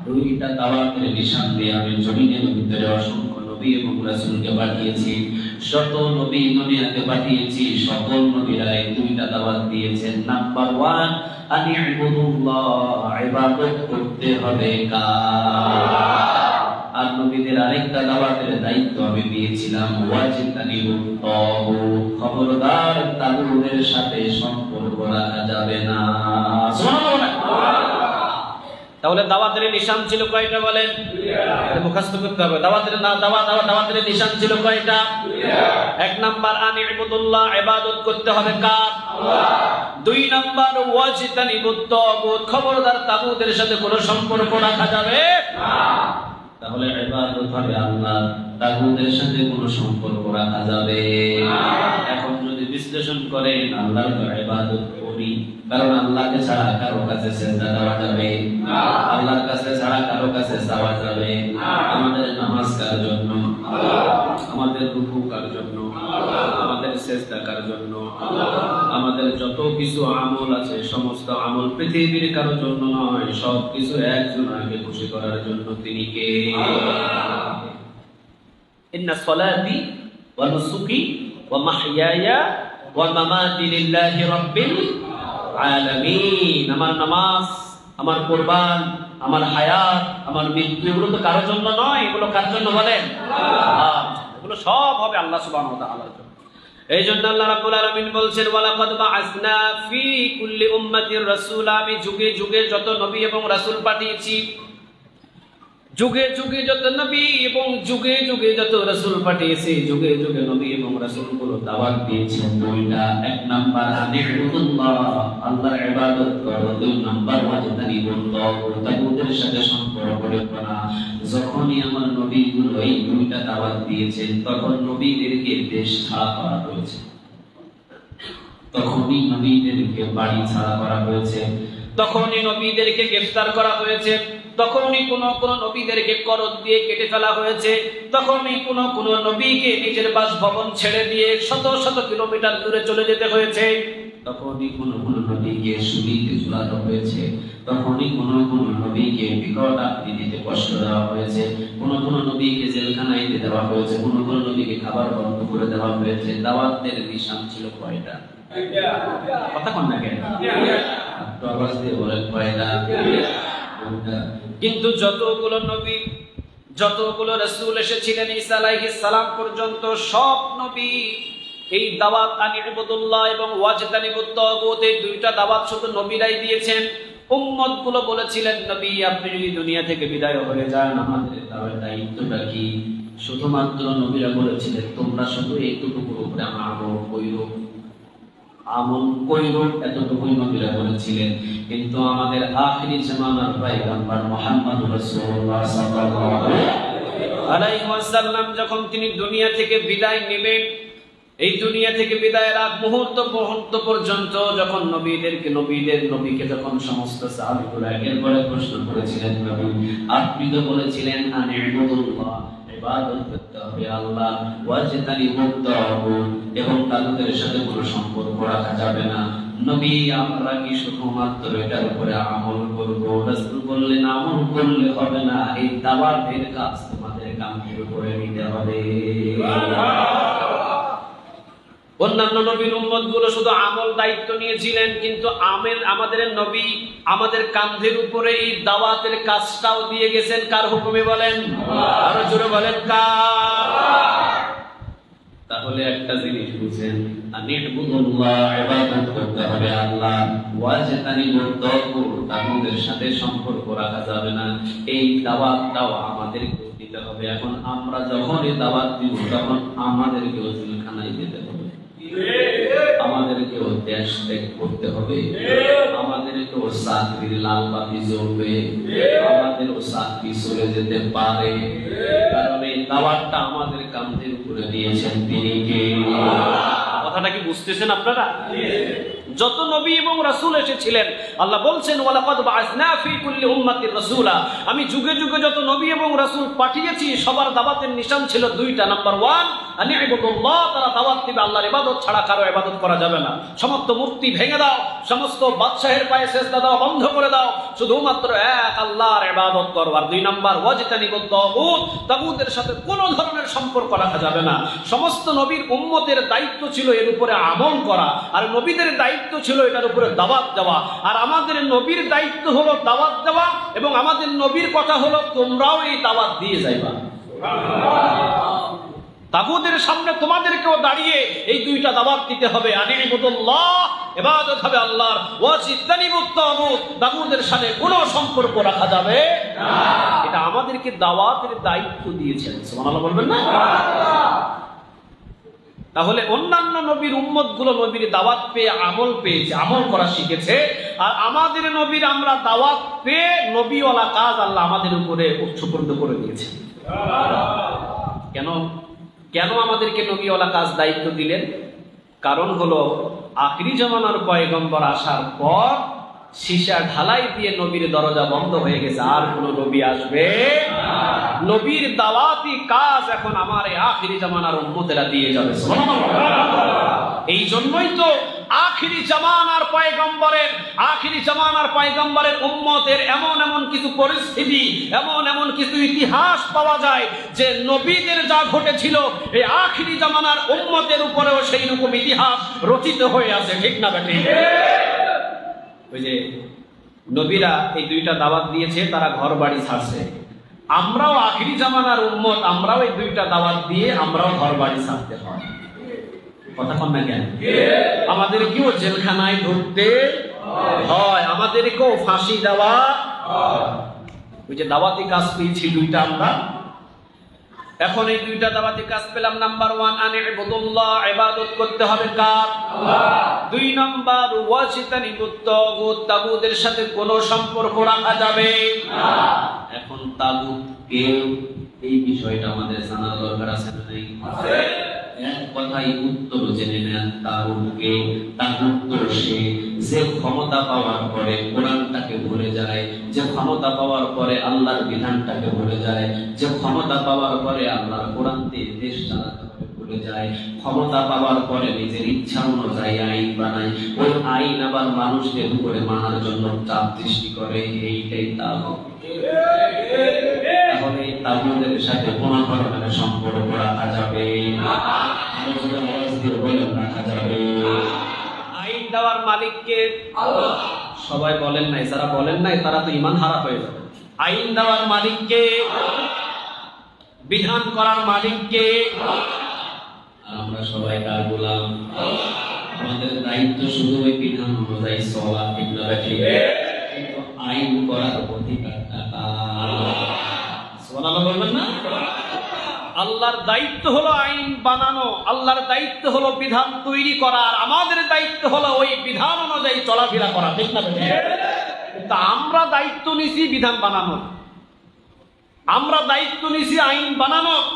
2টা দাওয়াতের নিশান দিয়ে আমি জমিনের ভিতরে অসংখ্য নবী এবং রাসূলকে পাঠিয়েছি। শত নবী দুনিয়াতে পাঠিয়েছি, সকল নবীরা এই 2টা দাওয়াত দিয়েছেন। নাম্বার 1, আনি ইবুদুল্লাহ, ইবাদত করতে হবে কার? আর নবীদের আরেকটা দাওয়াতের দায়িত্ব আমি দিয়েছিলাম ওয়াজিতানিবুত তাগুত, খবরদার তাগুতের সাথে সম্পর্ক রাখা যাবে না। সুবহানাল্লাহ। তাহলে দাওয়াতের নিশান ছিল কয়টা বলেন? এটা মুখস্থ করতে হবে। দাওয়াতের নিশান ছিল কয়টা? 1 নাম্বার আনি ইবুদুল্লাহ, ইবাদত করতে হবে কার? আল্লাহ। 2 নাম্বার ওয়াজিতানিবুত তাগুত, খবরদার তাগুতের সাথে কোনো সম্পর্ক রাখা যাবে না। তাহলে ইবাদত হবে আল্লাহ, তাগুতের সাথে কোনো সম্পর্ক রাখা যাবে না। এখন যদি বিশ্লেষণ করেন আল্লাহর ইবাদত করি, কারণ আল্লাহকে ছাড়া কারো কাছে সিজদা দেওয়া যাবে না, আল্লাহর কাছে ছাড়া কারো কাছে চাওয়া যাবে না। আমাদের নামাজ কার জন্য? আল্লাহ। আমাদের রুকু কার জন্য? আল্লাহ। আমাদের সিজদা কার জন্য? আল্লাহ। আমাদের যত কিছু আমল আছে সমস্ত আমল পৃথিবীর কারো জন্য নয়, সব কিছু একজনকে খুশি করার জন্য। তিনি কে? ইন্না সলাতি ওয়া নুসুকি ওয়া মাহইয়ায়া ওয়া মামাতি লিল্লাহি রাব্বিল আলামিন। আমার নামাজ, আমার কুরবান, আমার হায়াত, আমার মৃত্যু, এগুলো তো কারোর জন্য নয়। এগুলো কার জন্য বলেন? আল্লাহ। এগুলো সব হবে আল্লাহ সুবহানাহু ওয়া তাআলার জন্য। এই জন্য আল্লাহ রাব্বুল আলামিন বলছেন ওয়ালাকাদ বাআসনা ফি কুল্লি উম্মাতির রাসূলা, আমি যুগে যুগে যত নবী এবং রাসূল পাঠিয়েছি, যুগে যুগে যত নবী এবং যুগে যুগে যত রাসূল পাঠিয়েছি, যুগে যুগে নবী এবং রাসূলগুলো দাওয়াত দিয়েছেন 2টা। 1 নাম্বার আনি ইবুদুল্লাহ, আল্লাহর ইবাদত করো। 2 নাম্বার ওয়াজতানিবুত তাগুত, তাগুতের সাথে সম্পর্ক রেখো না। যখনই আমার নবীগুলো এই 2টা দাওয়াত দিয়েছেন, তখন নবীদেরকে দেশ ছাড়া করা হয়েছে, তখনই নবীদেরকে বাড়ি ছাড়া করা হয়েছে, তখনই নবীদেরকে গ্রেফতার করা হয়েছে, তখনই কোন নবীদেরকে করদ দিয়ে কেটে ফেলা হয়েছে, তখনই কোন নবীকে নিজের বাসভবন ছেড়ে দিয়ে শত শত কিলোমিটার দূরে চলে যেতে হয়েছে। তখনই কোন কোন নবীকে শুলিতে ঝুলানো হয়েছে, তখনই কোন কোন নবীকে বিকট আকৃতিতে কষ্ট দেওয়া হয়েছে, কোন কোন নবীকে জেলখানায় দেওয়া হয়েছে, কোন কোন নবীকে খাবার বন্ধ করে দেওয়া হয়েছে। দাওয়াতের নিশান ছিল কয়টা? কথা কন না কেন? একটু আওয়াজ দিয়ে বলেন কয়টা? কিন্তু যতগুলো নবী, যতগুলো রাসূল এসেছিলেন ঈসা আলাইহিস সালাম পর্যন্ত, সব নবী এই দাওয়াত আনিবুদুল্লাহ এবং ওয়াজতানিবুত তাগুত, এই দুইটা দাওয়াত শুধু নবীরাই দিয়েছেন। উম্মত গুলো বলেছিলেন, নবী আপনি যদি দুনিয়া থেকে বিদায় হয়ে যান, আমাদের দায়িত্বটা কি? শুধুমাত্র নবীরা বলেছিলেন, তোমরা শুধু এইটুকুর উপরে আমল কইরো, আমল কইরো, এতটুকুই নবীরা বলেছিলেন। কিন্তু আমাদের আখিরি জামানার পয়গম্বর মুহাম্মদ রাসূলুল্লাহ সাল্লাল্লাহু আলাইহি ওয়াসাল্লাম যখন তিনি দুনিয়া থেকে বিদায় নেবেন, এই দুনিয়া থেকে বিদায়ের আগ মুহূর্ত পর্যন্ত যখন নবীকে যখন সমস্ত সাহাবীরা একের পর এক প্রশ্ন করেছিলেন, নবী আপনি তো বলেছিলেন আনিবুদুল্লাহ, ইবাদত করতে হবে আল্লাহ, ওয়াজতানিবুত তাগুত, এবং তাগুতের সাথে কোনো সম্পর্ক রাখা যাবে না, নবী আমরা কি শুধুমাত্র এটার উপরে আমল করব? রাসূল বললেন, আমল করলে হবে না, এই দাওয়াতের কাজ তোমাদের কাঁধের উপরে নিতে হবে। অন্যান্য নবীর উম্মত গুলো শুধু আমল দায়িত্ব নিয়েছিলেন, কিন্তু আমাদের নবী আমাদের কাঁধের উপরে এই দাওয়াতের কাজটাও দিয়ে গেছেন। কার হুকুমে বলেন? আরো জোরে বলেন কার? তাহলে একটা জিনিস বুঝেন, আনিবুদুল্লাহ, ইবাদত করতে হবে আল্লাহ, ওয়াজতানিবুত তাগুত, তাগুতের সাথে সম্পর্ক রাখা যাবে না, এই দাওয়াতটাও আমাদেরকে দিতে হবে। এখন আমরা যখন এই দাওয়াত দিব, তখন আমাদেরকেও জেলখানায় যেতে হবে, আমাদেরকেও দেশ ত্যাগ করতে হবে, আমাদেরকেও চাকরির লাল বাতি জ্বলবে, আমাদেরও চাকরি চলে যেতে পারে, কারণ এই দাওয়াতটা আমাদের কাঁধের উপরে নিয়েছেন তিনি কে? কথাটা কি বুঝতেছেন আপনারা? যত নবী এবং রাসূল এসেছিলেন, আল্লাহ বলছেন, ওয়ালাকাদ বাআসনা ফী কুল্লি উম্মাতির রাসূলা, আমি যুগে যুগে যত নবী এবং রাসূল পাঠিয়েছি, সবার দাওয়াতের নিশান ছিল দুইটা। নাম্বার 1 আনিবুদুল্লাহ, তারা দাওয়াত দিবে আল্লাহর ইবাদত ছাড়া কারো ইবাদত করা যাবে না, সমস্ত মূর্তি ভেঙে দাও, সমস্ত বাদশাহের পায়ে সিজদা দাও বন্ধ করে দাও, শুধুমাত্র এক আল্লাহর ইবাদত করো। আর 2 নাম্বার ওয়াজতানিবুত তাগুত, তাগুতের সাথে কোনো ধরনের সম্পর্ক রাখা যাবে না। সমস্ত নবীর উম্মতের দায়িত্ব ছিল এর উপরে আমল করা, আর নবীদের দায়িত্ব ছিল এটার উপরে দাওয়াত দেওয়া। আর আমাদের নবীর দায়িত্ব হলো দাওয়াত দেওয়া, এবং আমাদের নবীর কথা হলো তোমরাও এই দাওয়াত দিয়ে যাইবা। তাগুতের সামনে তোমাদেরকেও দাঁড়িয়ে এই দুইটা দাওয়াত দিতে হবে, আনিবুদুল্লাহ, ইবাদত হবে আল্লাহর, ওয়াজতানিবুত তাগুত, তাগুতের সাথে কোনো সম্পর্ক রাখা যাবে না। এটা আমাদেরকে দাওয়াতের দায়িত্ব দিয়েছেন, সুবহানাল্লাহ বলবেন না? তাহলে অন্যান্য নবীর উম্মত গুলো নবীর দাওয়াত পেয়ে আমল পেয়েছে, আমল করা শিখেছে, আর আমাদের নবীর আমরা দাওয়াত পেয়ে নবীওয়ালা কাজ আল্লাহ আমাদের উপরে উৎসর্গ করে দিয়েছে। কেন আমাদেরকে নবীওয়ালা কাজ দায়িত্ব দিলেন? কারণ হলো আখিরি জামানার পয়গম্বর আসার পর সীসা ঢালাই দিয়ে নবীর দরজা বন্ধ হয়ে গেছে, আর কোন নবী আসবে না। নবীর দাওয়াতি কাজ এখন আমার এই আখিরি জামানার উম্মতেরা দিয়ে যাবে। এই জন্যই তো আখিরি জামানার পয়গম্বরের উম্মতের এমন কিছু পরিস্থিতি, এমন কিছু ইতিহাস পাওয়া যায় যে নবীদের যা ঘটেছিল এই আখিরি জামানার উম্মতের উপরেও সেই রকম ইতিহাস রচিত হয়ে আছে। ঠিক না বেঠিক? ওই যে নবীরা এই দুইটা দাওয়াত দিয়েছে, তারা ঘর বাড়ি ছাড়ছে, আমরাও আখিরি জামানার উম্মত, আমরাও এই দুইটা দাওয়াত দিয়ে আমরাও ঘর বাড়ি ছাড়তে হয়। কথা কন না কেন? আমাদেরকেও জেলখানায় ঢুকতে হয়, আমাদেরকেও ফাঁসি দেওয়া। ওই যে দাওয়াতি কাজ পেয়েছি দুইটা আমরা, এখন এই দুইটা দাওয়াতি কাজ পেলাম। নাম্বার 1 আনিবুদুল্লাহ, ইবাদত করতে হবে কার? আল্লাহ। 2 নাম্বার ওয়াজতানিবুত তাগুত, তাগুতের সাথে কোনো সম্পর্ক রাখা যাবে না। এখন তাগুত কে, এই বিষয়টা আমাদের জানার দরকার আছে না? আছে। এক কথাই উত্তর জেনে নেন, তাগুতকে। তাগুত সে যে ক্ষমতা পাওয়ার পরে কোরআনটাকে ভুলে যায়, যে ক্ষমতা পাওয়ার পরে আল্লাহর বিধানটাকে ভুলে যায়, যে ক্ষমতা পাওয়ার পরে আল্লাহর কোরআন দিয়ে দেশ চালাতে হবে ভুলে যায়, ক্ষমতা পাওয়ার পরে নিজের ইচ্ছা অনুযায়ী আইন বানায়, ওই আইন আবার মানুষদের উপরে মানার জন্য চাপ সৃষ্টি করে, এইটাই তাগুত। তাহলে এই তাগুতের সাথে কোনো ধরনের সম্পর্ক রাখা যাবে না, রাখা যাবে। আইন দেওয়ার মালিককে আল্লাহ। সবাই বলেন নাই, যারা বলেন নাই তারা তো ঈমান হারা হয়ে যাবে। আইন দেওয়ার মালিককে, বিধান করার মালিককে, আমরা সবাই কার গোলাম? আমাদের দায়িত্ব শুধু ওই বিধান অনুযায়ী চলা, ঠিক না ঠিক? কিন্তু আইন করার অধিকারটা সুবহানাল্লাহ বলবেন না? আল্লাহর দায়িত্ব হলো আইন বানানো, আল্লাহর দায়িত্ব হলো বিধান তৈরি করা, আর আমাদের দায়িত্ব হলো ওই বিধান অনুযায়ী চলাফেরা করা, ঠিক না? কিন্তু আমরা দায়িত্ব নিছি বিধান বানানোর, আমরা দায়িত্ব নিছি আইন বানানোর।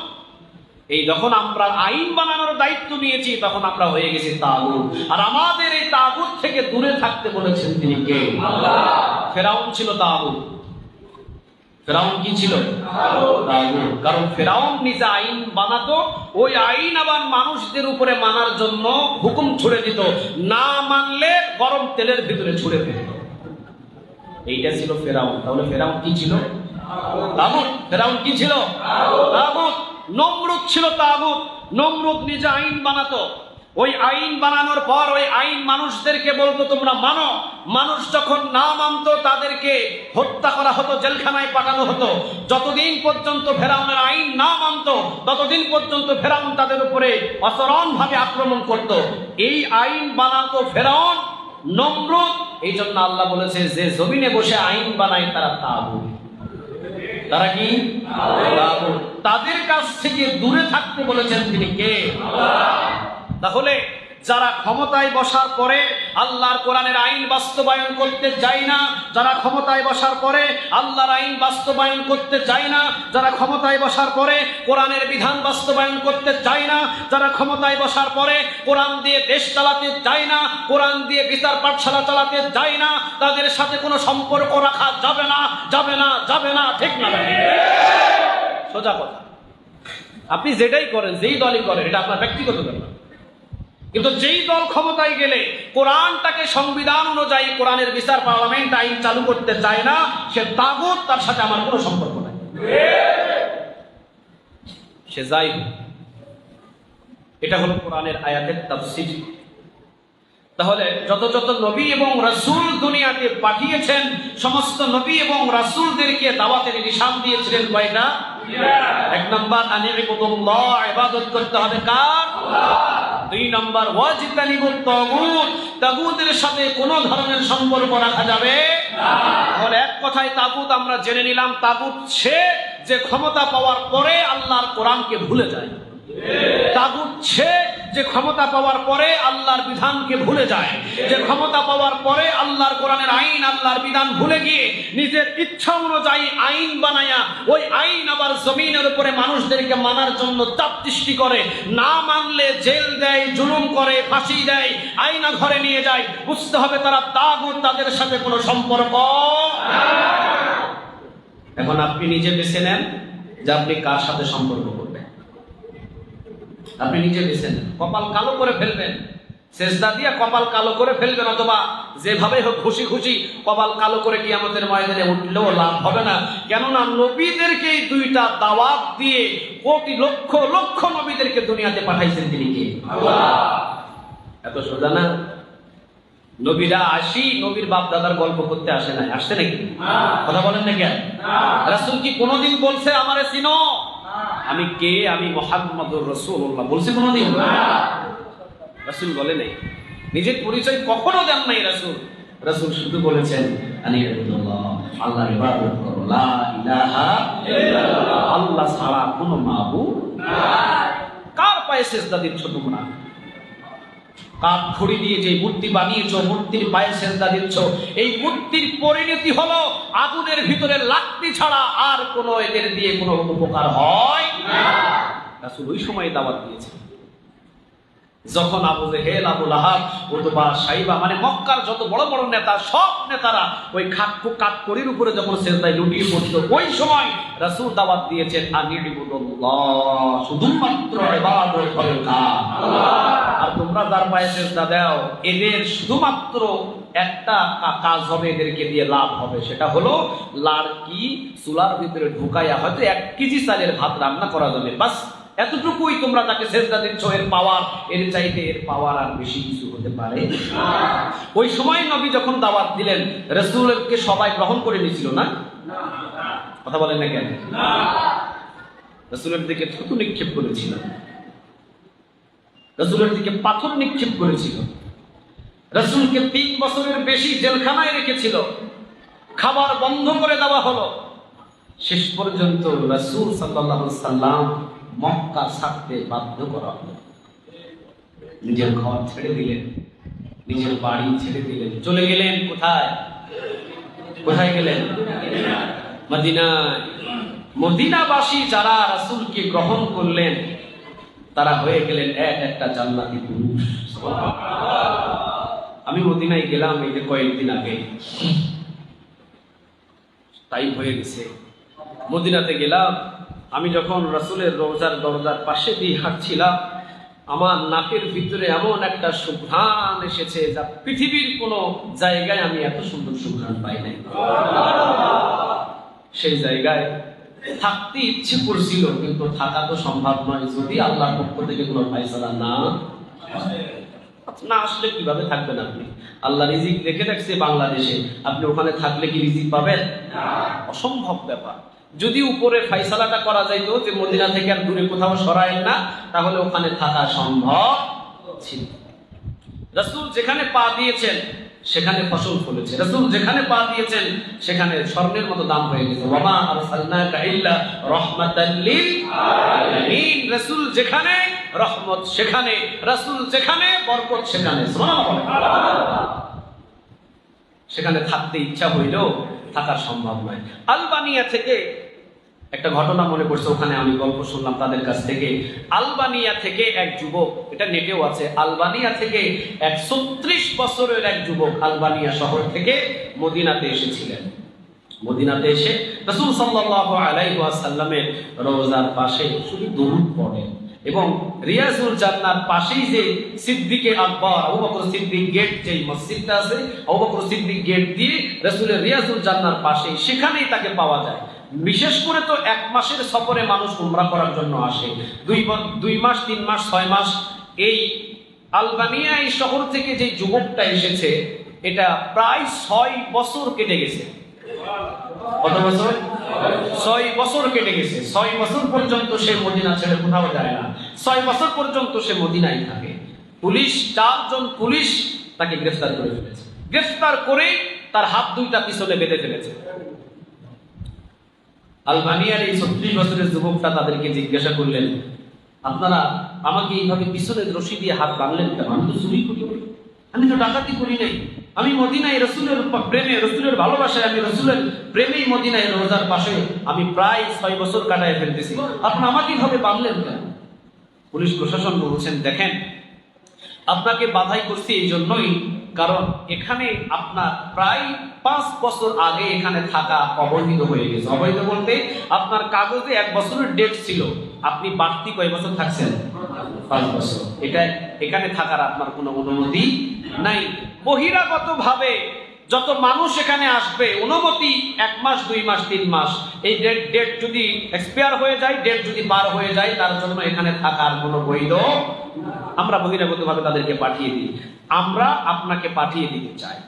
এই যখন আমরা আইন বানানোর দায়িত্ব নিয়েছি তখন আমরা হয়ে গেছি তাগুত। আর আমাদের এই তাগুত থেকে দূরে থাকতে বলেছেন তিনি কে? আল্লাহ। ফেরাউন ছিল তাগুত। ফেরাউন কি ছিল? তাগুত। কারণ ফেরাউন নিজে আইন বানাতো, ওই আইন আবার মানুষদের উপরে মানার জন্য হুকুম ছুড়ে দিত, না মানলে গরম তেলের ভিতরে ছুড়ে ফেলত। এইটা ছিল ফেরাউন। তাহলে ফেরাউন কি ছিল? তাগুত। ফেরাউন কি ছিল? তাগুত। নমরুদ ছিল তাগুত। নমরুদ নিজে আইন বানাতো, ওই আইন বানানোর পর ওই আইন মানুষদেরকে বলতো তোমরা মানো। মানুষ যখন না মানতো তাদেরকে হত্যা করা হতো, জেলখানায় পাঠানো হতো। যতদিন পর্যন্ত ফেরাউনের আইন না মানতো ততদিন পর্যন্ত ফেরাউন তাদের উপরে অচরণভাবে আক্রমণ করত। এই আইন বানাতো ফেরাউন, নমরুদ। এই জন্য আল্লাহ বলেছে যে জমিনে বসে আইন বানায় তারা তাগুত। তারা কি? তাগুত। তাদের কাছ থেকে দূরে থাকতে বলেছেন তিনি কে? তাহলে যারা ক্ষমতায় বসার পরে আল্লাহর কোরআনের আইন বাস্তবায়ন করতে চায় না, যারা ক্ষমতায় বসার পরে আল্লাহর আইন বাস্তবায়ন করতে চায় না, যারা ক্ষমতায় বসার পরে কোরআনের বিধান বাস্তবায়ন করতে চায় না, যারা ক্ষমতায় বসার পরে কোরআন দিয়ে দেশ চালাতে চায় না, কোরআন দিয়ে বিচার পাঠশালা চালাতে চায় না, তাদের সাথে কোনো সম্পর্ক রাখা যাবে না, যাবে না, যাবে না, ঠিক না? সোজা কথা। আপনি যেটাই করেন, যেই দলই করেন, এটা আপনার ব্যক্তিগত ব্যাপার। কিন্তু যেই দল ক্ষমতায় গেলে কোরআনটাকে সংবিধান অনুযায়ী কোরআনের বিচার পার্লামেন্ট আইন চালু করতে চায় না, সে তাগুত, তার সাথে আমার কোনো সম্পর্ক নাই, সে যাই হোক। এটা হলো কোরআনের আয়াতের তাফসীর। তাহলে যত যত নবী এবং রাসূল দুনিয়াতে পাঠিয়েছেন, সমস্ত নবী এবং রাসূলদেরকে দাওয়াতের নিশান দিয়েছিলেন কয়টা? এক নাম্বার আনিবুদুল্লাহ, ইবাদত করতে হবে কার? আল্লাহ। দুই নাম্বার ওয়াজিতানিবুত তাগুত, তাগুতের সাথে কোনো ধরনের সম্পর্ক রাখা যাবে না। তাহলে এক কথায় তাগুত আমরা জেনে নিলাম, তাগুত সে যে ক্ষমতা পাওয়ার পরে আল্লাহর কোরআনকে ভুলে যায়। তাগুত সে যে ক্ষমতা পাওয়ার পরে আল্লাহর বিধানকে ভুলে যায়, যে ক্ষমতা পাওয়ার পরে আল্লাহর কোরআনের আইন, আল্লাহর বিধান ভুলে গিয়ে নিজের ইচ্ছা অনুযায়ী আইন বানায়া ওই আইন আবার জমিনের উপরে মানুষদেরকে মানার জন্য চাপ সৃষ্টি করে, না মানলে জেল দেয়, জুলুম করে, ফাঁসি দেয়, আইনা ঘরে নিয়ে যায়। বুঝতে হবে তারা তাগুত, তাদের সাথে কোনো সম্পর্ক। এখন আপনি নিজে বেছে নেন যে আপনি কার সাথে সম্পর্ক করবেন। আপনি নিজে বেছে নেন। কপাল কালো করে ফেলবেন, সেজদা দিয়ে কপাল কালো করে ফেলবেন, অথবা যেভাবে হোক খুশি খুশি কপাল কালো করে কিয়ামতের ময়দানে উঠলেও লাভ হবে না। কেননা নবীদেরকে এই দুইটা দাওয়াত দিয়ে কোটি লক্ষ লক্ষ নবীদেরকে দুনিয়াতে পাঠাইছেন তিনি কে? আল্লাহ। এত সোজা না। নবীরা আসি নবীর বাপ দাদার গল্প করতে আসে না, আসছে নাকি? কথা বলেন না কেন? রাসূল কি কোনোদিন বলছে আমারে চিনো? আমি কে? আমি মুহাম্মদুর রাসূলুল্লাহ বলছি কোনোদিন? রাসূল বলে নাই, নিজের পরিচয় কখনো দেন নাই রাসূল। রাসূল শুধু বলেছেন আনিবুদুল্লাহ, আল্লাহর ইবাদত করো, লা ইলাহা ইল্লাল্লাহ, আল্লাহ ছাড়া কোনো মাবুদ নাই। কার পায়ে সিজদা দিচ্ছ তোমরা? কাঠ খড়ি দিয়ে যে মূর্তি বানিয়েছো, মূর্তির পায়ে সিজদা দিচ্ছ, এই মূর্তির পরিণতি হলো আগুনের ভিতরে লাকড়ি ছাড়া আর কোনো এদের দিয়ে কোনো উপকার হয় না। রাসূল ওই সময় দাওয়াত দিয়েছেন। যখন আবু জেহেল, আবু লাহাব, উতবা, সাইবা মানে মক্কার যত বড় বড় নেতা, সব নেতারা ওই কাঠকড়ির উপরে যখন সেজদায় লুটিয়ে পড়তো, ওই সময় রাসূল দাওয়াত দিয়েছেন আনিবুদুল্লাহ, শুধুমাত্র ইবাদত করো আর তোমরা যার পায়ে সেজদা দাও এদের শুধুমাত্র একটা কাজ হবে, এদেরকে দিয়ে লাভ হবে, সেটা হলো লাড়কি চুলার ভিতরে ঢুকাইয়া হয়তো 1 কেজি চালের ভাত রান্না করা যাবে, বাস এতটুকুই তোমরা তাকে সেজদা দিচ্ছ। এর পাওয়ার, এর চাইতে এর পাওয়ার আর বেশি কিছু হতে পারে না। ওই সময় নবী যখন দাওয়াত দিলেন, রাসূলকে সবাই গ্রহণ করে নিয়েছিল না? কথা বলেন না কেন? রাসূলের দিকে থুতু নিক্ষেপ করেছিল, রাসূলের দিকে পাথর নিক্ষেপ করেছিল, রাসূলকে 3 বছরের বেশি জেলখানায় রেখেছিল, খাবার বন্ধ করে দেওয়া হলো। শেষ পর্যন্ত রাসূল সাল্লাল্লাহু আলাইহি সাল্লাম মক্কা ছাড়তে বাধ্য করা হলো। নিজের ঘর ছেড়ে দিলেন, নিজের বাড়ি ছেড়ে দিলেন, চলে গেলেন কোথায়? কোথায় গেলেন? মদিনায়। মদিনাবাসী যারা রাসূলকে গ্রহণ করলেন তারা হয়ে গেলেন একটা জান্নাতি পুরুষ। আমি মদিনায় গেলাম এই যে কয়েকদিন আগে, তাই হয়ে গেছে। মদিনাতে গেলাম, আমি যখন রাসূলের রওজার দরজার পাশে দিয়ে হাঁটছিলাম, আমার নাকের ভিতরে এমন একটা সুঘ্রাণ এসেছে যা পৃথিবীর কোনো জায়গায় আমি এত সুন্দর সুঘ্রাণ পাই নাই। সেই জায়গায় থাকতে ইচ্ছে করছিল, কিন্তু থাকা তো সম্ভব নয় যদি আল্লাহর পক্ষ থেকে কোনো ফায়সালা না আসলে কিভাবে থাকবেন আপনি? আল্লাহ রিজিক রেখে রাখছে বাংলাদেশে, আপনি ওখানে থাকলে কি রিজিক পাবেন? অসম্ভব ব্যাপার। যদি উপরে ফাইসালাটা করা যাইতো যে মদিনা থেকে আর দূরে কোথাও সরায় না, তাহলে ওখানে থাকা সম্ভব ছিল। রাসূল যেখানে পা দিয়েছেন সেখানে ফসল ফলেছে, রাসূল যেখানে পা দিয়েছেন সেখানে স্বর্ণের মতো দাম হয়ে গেছে। ওয়ামা আরসালনাকা ইল্লা রাহমাতাল লিল আলামিন। রাসূল যেখানে রহমত সেখানে, রাসূল যেখানে বরকত সেখানে। সুবহানাল্লাহ। সেখানে থাকতে ইচ্ছা হইলেও থাকা সম্ভব নয়। আলবানিয়া থেকে একটা ঘটনা মনে পড়ছে, ওখানে আমি গল্প শুনলাম তাদের কাছ থেকে। আলবানিয়া থেকে এক যুবক, এটা নেটেও আছে, আলবানিয়া থেকে 136 বছরের এক যুবক আলবানিয়া শহর থেকে মদিনাতে এসেছিলেন। মদিনাতে এসে রাসূল সাল্লাল্লাহু আলাইহি ওয়াসাল্লামের রওজার পাশে শুধু দরুদ পড়েন এবং রিয়াজুল জান্নার পাশেই যে সিদ্দিকে আকবর আবু বকর সিদ্দিক গেট, যে মসজিদটা আছে আবু বকর সিদ্দিক গেট দিয়ে রাসূলের রিয়াজুল জান্নার পাশেই, সেখানেই তাকে পাওয়া যায়। বিশেষ করে তো 1 মাসের সফরে মানুষ উমরা করার জন্য আসে, 2 মাস 3 মাস 6 মাস। এই আলবানিয়া এই শহর থেকে যে যুবকটা এসেছে, এটা প্রায় 6 বছর কেটে গেছে। কত বছর? 6 বছর কেটে গেছে। 6 বছর পর্যন্ত সে মদিনা ছেড়ে কোথাও যায় না। 6 বছর পর্যন্ত সে মদিনায় থাকে। পুলিশ, 4 জন পুলিশ তাকে গ্রেফতার করে ফেলেছে। গ্রেফতার করে তার হাত 2টা পিছনে বেঁধে ফেলেছে। আলবানিয়ার এই 36 বছরের যুবকটা তাদেরকে জিজ্ঞাসা করলেন, আপনারা আমাকে এইভাবে পিছনে রশি দিয়ে হাত বাঁধলেন কেন? আমি তো চুরি করি, আমি তো ডাকাতি করি নাই, আমি মদিনায় রাসূলের প্রেমে, রাসূলের ভালোবাসায়, আমি রাসূলের প্রেমেই মদিনায় রোজার পাশে আমি প্রায় 6 বছর কাটায় ফেলতেছি, আপনি আমাকে এইভাবে বাঁধলেন কেন? পুলিশ প্রশাসন বলছেন, দেখেন আপনাকে বাধাই করছি এই জন্যই, কারণ এখানে আপনার প্রায় 5 বছর আগে এখানে থাকা অবৈধ হয়ে গেছে। অবৈধ বলতে আপনার কাগজে 1 বছরের ডেট ছিল, আপনি বাড়তি কয় বছর থাকছেন? 5 বছর। এটা এখানে থাকার আপনার কোনো অনুমতি নাই। বহিরাগত ভাবে যত মানুষ এখানে আসবে, অনুমতি 1 মাস 2 মাস 3 মাস, এই ডেট যদি এক্সপায়ার হয়ে যায়, ডেট যদি পার হয়ে যায়, তার জন্য এখানে থাকার কোনো বৈধ, আমরা বহিরাগত ভাবে তাদেরকে পাঠিয়ে দিই। আমরা আপনাকে পাঠিয়ে দিতে চাই।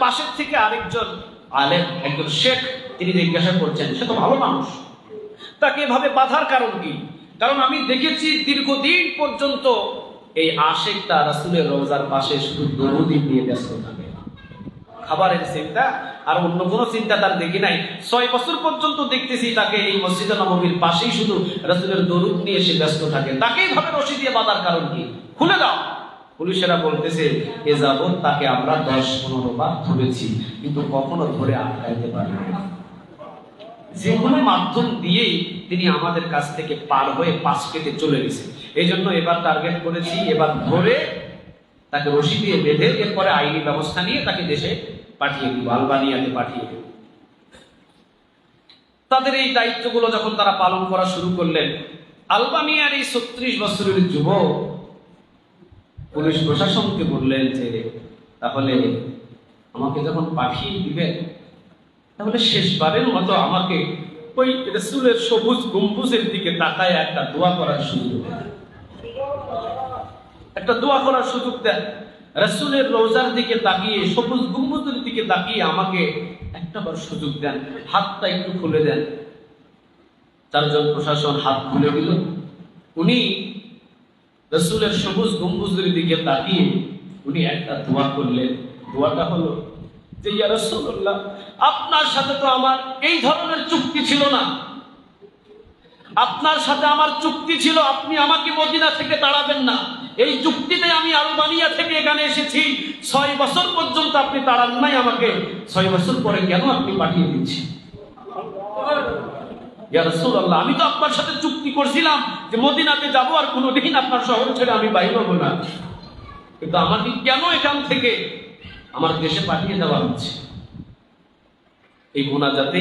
পাশের থেকে আরেকজন আলেম, একজন শেখ, তিনি জিজ্ঞাসা করছেন, সে তো ভালো মানুষ, তাকে এভাবে বাধার কারণ কি? কারণ আমি দেখেছি দীর্ঘদিন পর্যন্ত এই আশেকটা রাসূলের রওজার পাশে শুধু দরুদ নিয়ে ব্যস্ত থাকে, খাবারের চিন্তা আর অন্য কোনো চিন্তা তার দেখি নাই। 6 বছর পর্যন্ত দেখতেছি তাকে এই মসজিদে নববীর পাশেই শুধু রাসূলের দরুদ নিয়ে সে ব্যস্ত থাকে। তাকে এইভাবে রশি দিয়ে বাঁধার কারণ কি? খুলে দাও। পুলিশেরা বলতেছে, এ যাবৎ তাকে আমরা 10-15 বার ধরেছি, কিন্তু কখনো ধরে আটকাইতে পারি না। যে কোনো মাধ্যম দিয়েই তিনি আমাদের কাছ থেকে পার হয়ে পাশ কেটে চলে গেছে। এই জন্য এবার টার্গেট করেছি, এবার ধরে তাকে রশি দিয়ে বেঁধে এরপরে আইনি ব্যবস্থা নিয়ে তাকে দেশে পাঠিয়ে দিব, আলবানিয়াতে পাঠিয়ে দেব। তাদের এই দায়িত্বগুলো যখন তারা পালন করা শুরু করলেন, আলবানিয়ার এই ৩৬ বছরের যুবক পুলিশ প্রশাসনকে বললেন যে তাহলে আমাকে যখন পাঠিয়ে দিবেন তাহলে শেষবারের মতো আমাকে ওই রাসূলের সবুজ গম্বুজের দিকে তাকায় একটা দোয়া করার সুযোগ দেন, একটা দোয়া করার সুযোগ দেন। রাসূলের রওজার দিকে তাকিয়ে, সবুজ গম্বুজের দিকে তাকিয়ে আমাকে একটাবার সুযোগ দেন, হাতটা একটু খুলে দেন। চারজন প্রশাসন হাত খুলে দিল। উনি রাসূলের সবুজ গম্বুজের দিকে তাকিয়ে উনি একটা দোয়া করলেন। দোয়াটা হলো যে ইয়া রাসূলুল্লাহ, আপনার সাথে তো আমার এই ধরনের চুক্তি ছিল না। আপনার সাথে আমার চুক্তি ছিল আপনি আমাকে মদিনা থেকে তাড়াবেন না। এই চুক্তিতে আমি আলবানিয়া থেকে এখানে এসেছি, 6 বছর পর্যন্ত আপনি তাড়ান নাই আমাকে, 6 বছর পরে কেন আপনি পাঠিয়ে দিচ্ছেন? ইয়া রাসূলুল্লাহ, আমি তো আপনার সাথে চুক্তি করছিলাম যে মদিনাতে যাব আর কোনোদিন আপনার শহর ছেড়ে আমি বাইরে হব না, কিন্তু আমাকে কেন এখান থেকে আমার দেশে পাঠিয়ে দেওয়া হচ্ছে? এই মোনাজাতে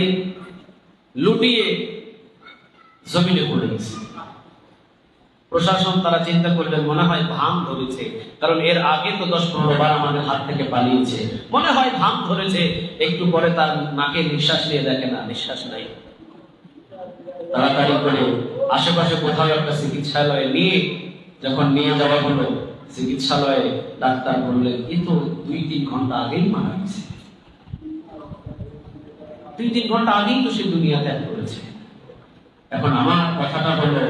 লুটিয়ে জমিনে পড়ে গেছে। প্রশাসন তারা চিন্তা করলেন মনে হয় ভাম ধরেছে, কারণ এর আগে তো 10-15 বার আমাদের হাত থেকে পালিয়েছে, মনে হয় ভাম ধরেছে। একটু পরে তার নাকে নিঃশ্বাস নিয়ে দেখে না, নিঃশ্বাস নাই। তাড়াতাড়ি করে আশেপাশে কোথাও একটা চিকিৎসালয়ে যখন নিয়ে যাওয়া হলো, চিকিৎসালয়ে ডাক্তার বললেন এ তো 2-3 ঘন্টা আগেই মারা গেছে, 2-3 ঘন্টা আগেই তো সে দুনিয়া ত্যাগ করেছে। এখন আমার কথাটা হলো,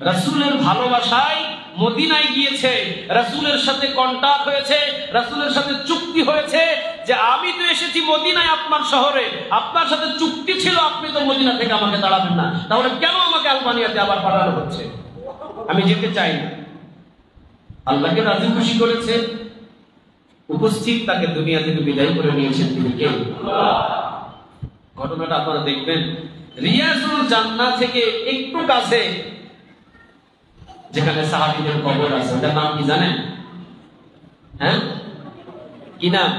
রাসূলের ভালোবাসায় মদিনায় গিয়েছে, রাসূলের সাথে কন্টাক্ট হয়েছে, রাসূলের সাথে চুক্তি হয়েছে যে আমি তো এসেছি মদিনায় আপনার শহরে, আপনার সাথে চুক্তি ছিল আপনি তো মদিনা থেকে আমাকে তাড়াবেন না, তাহলে কেন আমাকে আলবানিয়াতে আবার পাঠানো হচ্ছে? আমি যেতে চাই না। আল্লাহকে রাজি খুশি করেছে, উপস্থিত তাকে দুনিয়া থেকে বিদায় করে নিয়েছেন তিনি কে? আল্লাহ। ঘটনাটা আপনারা দেখবেন রিয়াজুল জান্নাহ থেকে একটু কাছে যেখানে সাহাবীদের কবর আছে, ওটার নাম কি জানেন? হ্যাঁ, কি নাম?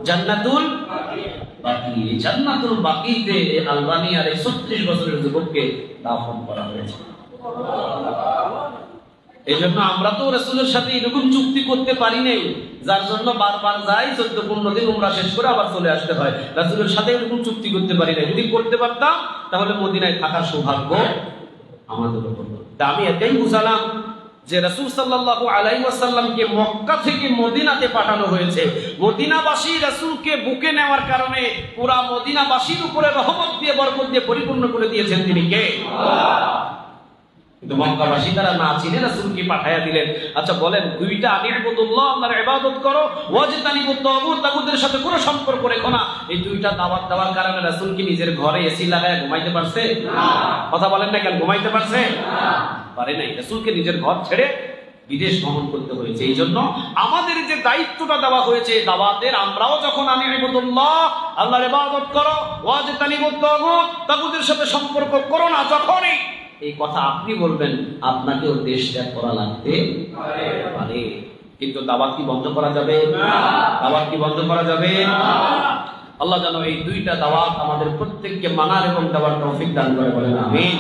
জান্নাতুল বাকি। জান্নাতুল বাকিতে আলবানিয়ার 36 বছরের যুবককে দাফন করা হয়েছে। এই জন্য আমরা তো রাসূলের সাথে এরকম চুক্তি করতে পারি নাই, যার জন্য বারবার যাই 14-15 দিন উমরা শেষ করে আবার চলে আসতে হয়। রাসূলের সাথে এরকম চুক্তি করতে পারি নাই। যদি করতে পারতাম তাহলে মদিনায় থাকার সৌভাগ্য আমাদের হতো। আমি এটাই বুঝালাম যে রাসূল সাল্লাল্লাহু আলাইহি ওয়াসাল্লামকে মক্কা থেকে মদিনাতে পাঠানো হয়েছে। মদিনাবাসী রাসূলকে বুকে নেওয়ার কারণে পুরা মদিনাবাসীর উপরে রহমত দিয়ে বরকত দিয়ে পরিপূর্ণ করে দিয়েছেন তিনি কে? আল্লাহ। কিন্তু মক্কাবাসী তারা না চিনে রাসূলকে পাঠায়া দিলেন। আচ্ছা বলেন, দুইটা আনিবুদুল্লাহ, আল্লাহর ইবাদত করো, ওয়াজতানিবুত তাগুত, তাগুতের সাথে কোনো সম্পর্ক রেখো না, এই দুইটা দাওয়াত দেওয়ার কারণে রাসূল কি নিজের ঘরে এসি লাগায় ঘুমাইতে পারছে? না। কথা বলেন না কেন? ঘুমাইতে পারছে? না, পারে নাই। রাসূলকে নিজের ঘর ছেড়ে বিদেশ ভ্রমণ করতে হয়েছে। এই জন্য আমাদের যে দায়িত্বটা দেওয়া হয়েছে দাওয়াতের, আমরাও যখন আনিবুদুল্লাহ, আল্লাহর ইবাদত করো, ওয়াজতানিবুত তাগুত, তাগুতের সাথে সম্পর্ক করো না, যখনই এই কথা আপনি বলবেন আপনাকেও দেশ ত্যাগ করা লাগতে পারে। কিন্তু দাওয়াত কি বন্ধ করা যাবে? না। দাওয়াত কি বন্ধ করা যাবে? না। আল্লাহ যেন এই দুইটা দাওয়াত আমাদের প্রত্যেককে মানার এবং দেওয়ার তৌফিক দান করে, বলেন আমিন।